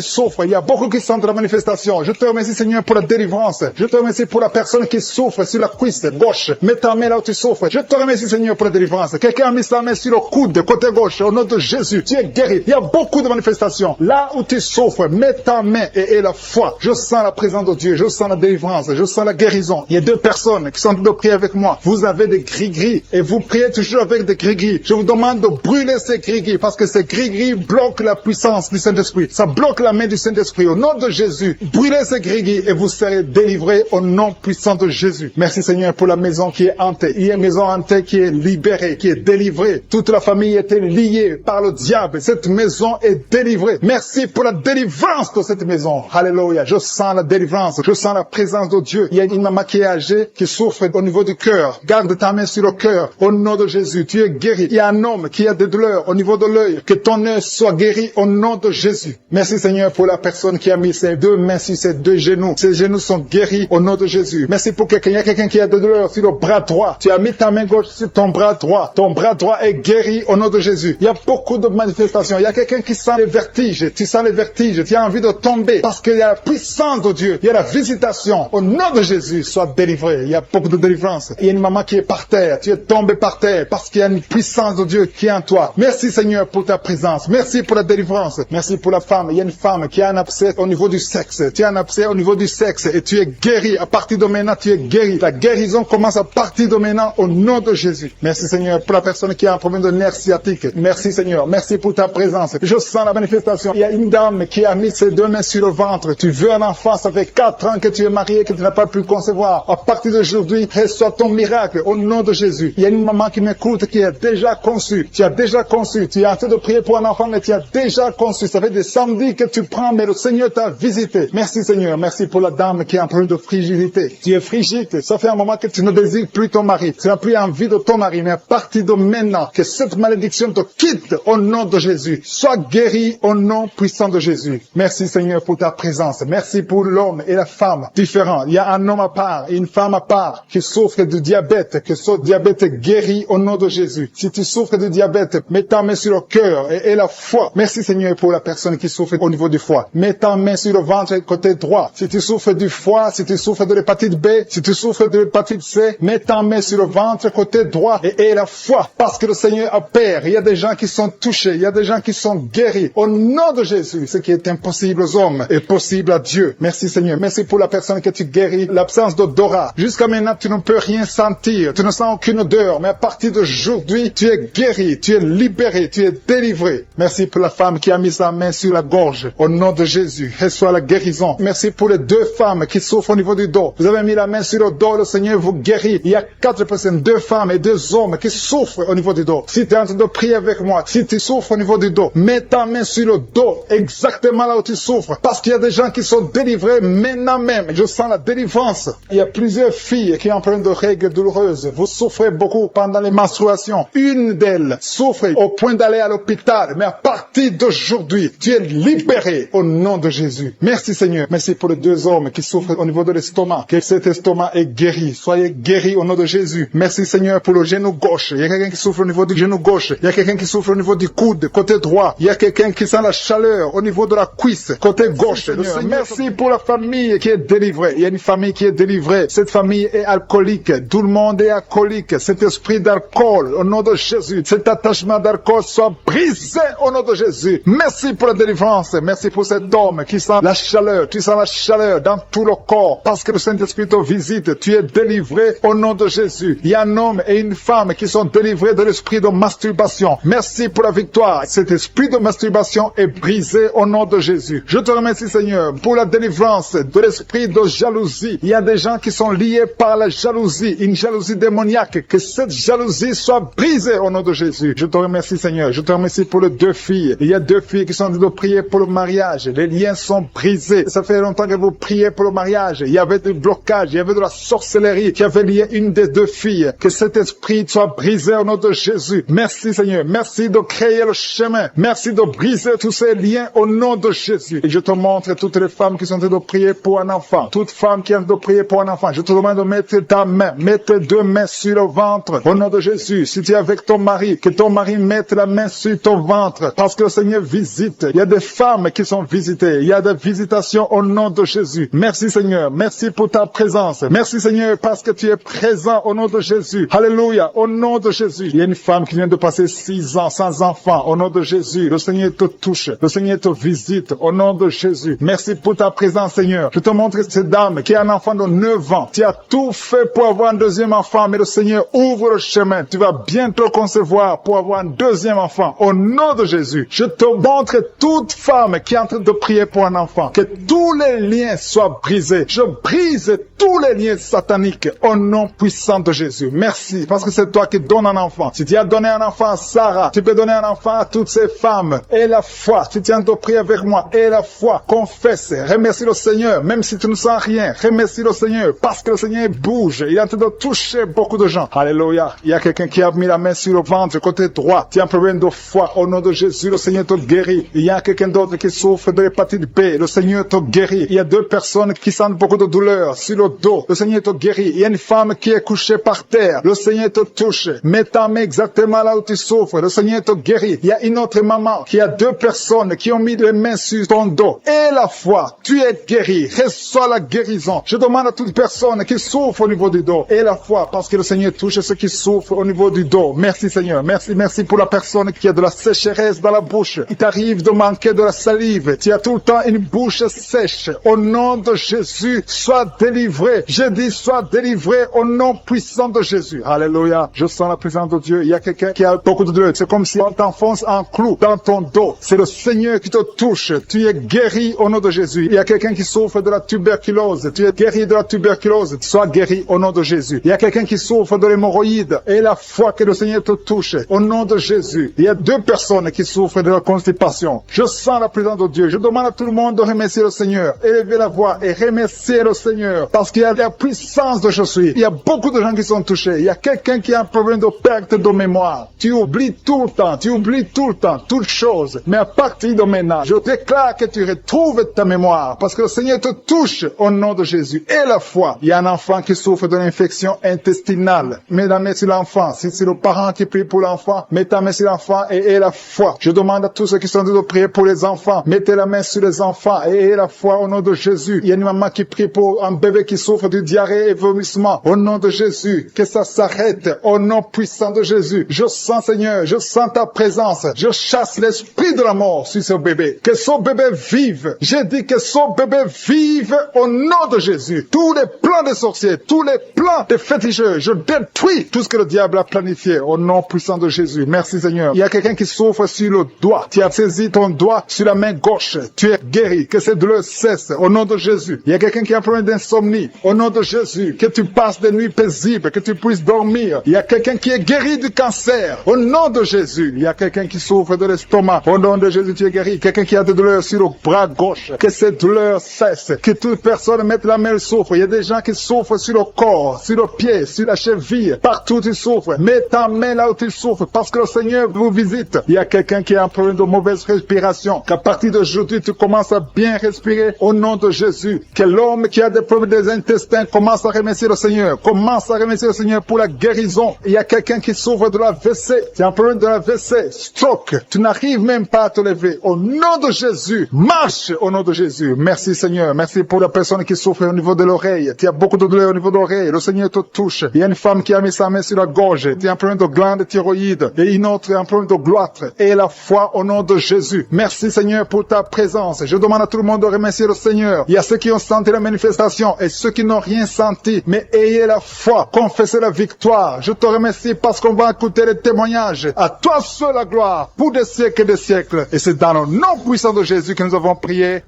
souffres. Il y a beaucoup qui sentent la manifestation. Je te remercie Seigneur pour la délivrance. Je te remercie pour la personne qui souffre sur la cuisse gauche. Mets ta main là où tu souffres. Je te remercie Seigneur pour la délivrance. Quelqu'un a mis sa main sur le coude, côté gauche. Au nom de Jésus, tu es guéri. Il y a beaucoup de manifestations. Là où tu souffres, mets ta main et aie la foi. Je sens la présence de Dieu. Je sens la délivrance. Je sens la guérison. Il y a 2 personnes qui sont en train de prier avec moi. Vous avez des gris-gris et vous priez toujours avec des gris-gris. Je vous demande de brûler ces gris-gris. gris-gris, parce que ces gris-gris bloquent la puissance du Saint-Esprit. Ça bloque la main du Saint-Esprit. Au nom de Jésus, brûlez ces gris-gris et vous serez délivrés au nom puissant de Jésus. Merci Seigneur pour la maison qui est hantée. Il y a une maison hantée qui est libérée, qui est délivrée. Toute la famille était liée par le diable. Cette maison est délivrée. Merci pour la délivrance de cette maison. Alléluia. Je sens la délivrance. Je sens la présence de Dieu. Il y a une maman qui est âgée, qui souffre au niveau du cœur. Garde ta main sur le cœur. Au nom de Jésus, tu es guéri. Il y a un homme qui a des douleurs au niveau de l'œil. Que ton œil soit guéri au nom de Jésus. Merci Seigneur pour la personne qui a mis ses deux mains sur ses deux genoux. Ses genoux sont guéris au nom de Jésus. Merci pour quelqu'un. Il y a quelqu'un qui a des douleurs sur le bras droit. Tu as mis ta main gauche sur ton bras droit. Ton bras droit est guéri au nom de Jésus. Il y a beaucoup de manifestations. Il y a quelqu'un qui sent les vertiges. Tu sens les vertiges. Tu as envie de tomber parce qu'il y a la puissance de Dieu. Il y a la visitation. Au nom de Jésus, sois délivré. Il y a beaucoup de délivrance. Il y a une maman qui est par terre. Tu es tombé par terre parce qu'il y a une puissance de Dieu qui est en toi. Merci Seigneur pour ta présence. Merci pour la délivrance. Merci pour la femme. Il y a une femme qui a un abcès au niveau du sexe. Tu as un abcès au niveau du sexe et tu es guéri. À partir de maintenant, tu es guéri. La guérison commence à partir de maintenant au nom de Jésus. Merci Seigneur pour la personne qui a un problème de nerf sciatique. Merci Seigneur. Merci pour ta présence. Je sens la manifestation. Il y a une dame qui a mis ses deux mains sur le ventre. Tu veux un enfant. Ça fait 4 ans que tu es marié, que tu n'as pas pu concevoir. À partir d'aujourd'hui, reçois ton miracle au nom de Jésus. Il y a une maman qui m'écoute qui est déjà conçue. Tu as déjà conçu. Tu es en train de prier pour un enfant, mais tu as déjà conçu. Ça fait des samedis que tu prends, mais le Seigneur t'a visité. Merci Seigneur. Merci pour la dame qui est en train de frigidité. Tu es frigide. Ça fait un moment que tu ne désires plus ton mari. Tu n'as plus envie de ton mari. Mais à partir de maintenant, que cette malédiction te quitte au nom de Jésus. Sois guéri au nom puissant de Jésus. Merci Seigneur pour ta présence. Merci pour l'homme et la femme différents. Il y a un homme à part et une femme à part qui souffre de diabète. Que ce diabète est guéri au nom de Jésus. Si tu souffres de diabète, mets ta main sur le cœur et la foi. Merci Seigneur pour la personne qui souffre au niveau du foie. Mets ta main sur le ventre côté droit. Si tu souffres du foie, si tu souffres de l'hépatite B, si tu souffres de l'hépatite C, mets ta main sur le ventre côté droit et la foi. Parce que le Seigneur opère. Il y a des gens qui sont touchés. Il y a des gens qui sont guéris. Au nom de Jésus, ce qui est impossible aux hommes est possible à Dieu. Merci Seigneur. Merci pour la personne que tu guéris. L'absence d'odorat. Jusqu'à maintenant, tu ne peux rien sentir. Tu ne sens aucune odeur. Mais à partir d'aujourd'hui, tu es guéri. Tu es libéré. Tu es délivré. Merci pour la femme qui a mis sa main sur la gorge. Au nom de Jésus, reçois la guérison. Merci pour les 2 femmes qui souffrent au niveau du dos. Vous avez mis la main sur le dos. Le Seigneur vous guérit. Il y a 4 personnes, 2 femmes et 2 hommes qui souffrent au niveau du dos. Si tu es en train de prier avec moi, si tu souffres au niveau du dos, mets ta main sur le dos, exactement là où tu souffres. Parce qu'il y a des gens qui sont délivrés maintenant même. Je sens la délivrance. Il y a plusieurs filles qui ont plein de règles douloureuses. Vous souffrez beaucoup pendant les menstruations. Une d'elles souffre au point d'aller à l'hôpital. Mais à partir d'aujourd'hui, tu es libéré au nom de Jésus. Merci Seigneur. Merci pour les 2 hommes qui souffrent au niveau de l'estomac. Que cet estomac est guéri. Soyez guéris au nom de Jésus. Merci Seigneur pour le genou gauche. Il y a quelqu'un qui souffre au niveau du genou gauche. Il y a quelqu'un qui souffre au niveau du coude, côté droit. Il y a quelqu'un qui sent la chaleur au niveau de la cuisse, côté gauche. Seigneur, merci pour la famille qui est délivrée. Il y a une famille qui est délivrée. Cette famille est alcoolique. Tout le monde est alcoolique. Cet esprit d'alcool, au nom de Jésus, cet attachement d'alcool soit brisé au nom de Jésus. Merci pour la délivrance. Merci pour cet homme qui sent la chaleur. Tu sens la chaleur dans tout le corps parce que le Saint-Esprit te visite. Tu es délivré au nom de Jésus. Il y a un homme et une femme qui sont délivrés de l'esprit de masturbation. Merci pour la victoire. Cet esprit de masturbation est brisé au nom de Jésus. Je te remercie Seigneur pour la délivrance de l'esprit de jalousie. Il y a des gens qui sont liés par la jalousie, une jalousie démoniaque. Que cette jalousie soit brisée au nom de Jésus. Je te remercie Seigneur. Je te remercie pour les 2 filles. Il y a 2 filles qui sont en train de prier pour le mariage. Les liens sont brisés. Ça fait longtemps que vous priez pour le mariage. Il y avait du blocage, il y avait de la sorcellerie qui avait lié une des 2 filles. Que cet esprit soit brisé au nom de Jésus. Merci Seigneur. Merci de créer le chemin. Merci de briser tous ces liens au nom de Jésus. Et je te montre toutes les femmes qui sont en train de prier pour un enfant. Toute femme qui est en train de prier pour un enfant. Je te demande de mettre ta main, mets tes 2 mains sur le ventre. Au nom de Jésus. Si tu es avec ton mari, que ton mari mette la main sur ton ventre. Parce que le Seigneur visite. Il y a des femmes qui sont visitées. Il y a des visitations au nom de Jésus. Merci Seigneur. Merci pour ta présence. Merci Seigneur parce que tu es présent au nom de Jésus. Alléluia. Au nom de Jésus. Il y a une femme qui vient de passer 6 ans sans enfant. Au nom de Jésus. Le Seigneur te touche. Le Seigneur te visite. Au nom de Jésus. Merci pour ta présence Seigneur. Je te montre cette dame qui a un enfant de 9 ans. Tu as tout fait pour avoir un 2e enfant. Mais le Seigneur ouvre le chemin. Tu vas bientôt concevoir pour avoir un 2e enfant. Au nom de Jésus, je te montre toute femme qui est en train de prier pour un enfant. Que tous les liens soient brisés. Je brise tous les liens sataniques au nom puissant de Jésus. Merci, parce que c'est toi qui donnes un enfant. Si tu as donné un enfant à Sarah, tu peux donner un enfant à toutes ces femmes. Et la foi, si tu es en train de prier avec moi, et la foi, confesse, remercie le Seigneur, même si tu ne sens rien, remercie le Seigneur, parce que le Seigneur bouge. Il est en train de toucher beaucoup de gens. Alléluia. Il y a quelqu'un qui a mis la main sur le ventre, côté droit. Tu as un problème de foi. Au nom de Jésus, le Seigneur te guérit. Il y a quelqu'un d'autre qui souffre de l'hépatite B. Le Seigneur te guérit. Il y a 2 personnes qui sentent beaucoup de douleur sur le dos. Le Seigneur te guérit. Il y a une femme qui est couchée par terre. Le Seigneur te touche. Mets ta main exactement là où tu souffres. Le Seigneur te guérit. Il y a une autre maman qui a 2 personnes qui ont mis les mains sur ton dos. Et la foi, tu es guéri. Reçois la guérison. Je demande à toute personne qui souffre au niveau du dos. Et la foi, parce que le Seigneur touche ceux qui souffrent au niveau du dos. Merci Seigneur. Merci pour la personne qui a de la sécheresse dans la bouche. Il t'arrive de manquer de la salive. Tu as tout le temps une bouche sèche. Au nom de Jésus, sois délivré. Je dis sois délivré au nom puissant de Jésus. Alléluia. Je sens la présence de Dieu. Il y a quelqu'un qui a beaucoup de douleur. C'est comme si on t'enfonce un clou dans ton dos. C'est le Seigneur qui te touche. Tu es guéri au nom de Jésus. Il y a quelqu'un qui souffre de la tuberculose. Tu es guéri de la tuberculose. Sois guéri au nom de Jésus. Il y a quelqu'un qui souffre de l'hémorroïde. Et la foi que le Seigneur te touche au nom de Jésus. Il y a 2 personnes qui souffrent de la constipation. Je sens la présence de Dieu. Je demande à tout le monde de remercier le Seigneur. Élevez la voix et remercier le Seigneur. Parce qu'il y a la puissance de je suis. Il y a beaucoup de gens qui sont touchés. Il y a quelqu'un qui a un problème de perte de mémoire. Tu oublies tout le temps. Tu oublies tout le temps. Toutes choses. Mais à partir de maintenant, je déclare que tu retrouves ta mémoire. Parce que le Seigneur te touche au nom de Jésus. Et la foi. Il y a un enfant qui souffre de l'infection intestinale. Mets la main sur l'enfant. Si c'est le parent qui prie pour l'enfant, mets ta main sur l'enfant et la foi. Je demande à tous ceux qui sont en train de prier pour les enfants, mettez la main sur les enfants et la foi au nom de Jésus. Il y a une maman qui prie pour un bébé qui souffre de diarrhée et vomissement. Au nom de Jésus, que ça s'arrête. Au nom puissant de Jésus. Je sens, Seigneur, je sens ta présence. Je chasse l'esprit de la mort sur ce bébé. Que ce bébé vive. J'ai dit que ce bébé vive au nom de Jésus. Tous les plans des sorciers, tous les plans des féticheurs, je détruis tout ce que le diable a planifié au nom puissant de Jésus. Merci Seigneur. Il y a quelqu'un qui souffre sur le doigt. Tu as saisi ton doigt sur la main gauche. Tu es guéri. Que cette douleur cesse au nom de Jésus. Il y a quelqu'un qui a un problème d'insomnie. Au nom de Jésus. Que tu passes des nuits paisibles. Que tu puisses dormir. Il y a quelqu'un qui est guéri du cancer. Au nom de Jésus. Il y a quelqu'un qui souffre de l'estomac. Au nom de Jésus, tu es guéri. Quelqu'un qui a des douleurs sur le bras gauche. Que cette douleur cesse. Que toute personne mette la main souffre. Il y a des gens qui souffrent sur le corps, sur le pied, sur la cheville. Partout tu souffres. Mets ta main là où tu souffres. Parce que le Seigneur vous visite. Il y a quelqu'un qui a un problème de mauvaise respiration. Qu'à partir d'aujourd'hui, tu commences à bien respirer au nom de Jésus. Que l'homme qui a des problèmes des intestins commence à remercier le Seigneur. Commence à remercier le Seigneur pour la guérison. Il y a quelqu'un qui souffre de la WC. Tu as un problème de la WC. Stroke. Tu n'arrives même pas à te lever. Au nom de Jésus. Marche au nom de Jésus. Merci Seigneur. Merci pour la personne qui souffre au niveau de l'oreille. Tu as beaucoup de douleur au niveau de l'oreille. Le Seigneur te touche. Il y a une femme qui a mis sa main sur la gorge. Tu as un problème de glande thyroïde. Et une autre un problème de gloître. Et la foi au nom de Jésus. Merci Seigneur pour ta présence. Je demande à tout le monde de remercier le Seigneur. Il y a ceux qui ont senti la manifestation et ceux qui n'ont rien senti. Mais ayez la foi. Confessez la victoire. Je te remercie parce qu'on va écouter les témoignages. À toi seul la gloire pour des siècles et des siècles. Et c'est dans le nom puissant de Jésus que nous avons prié.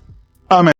Amen.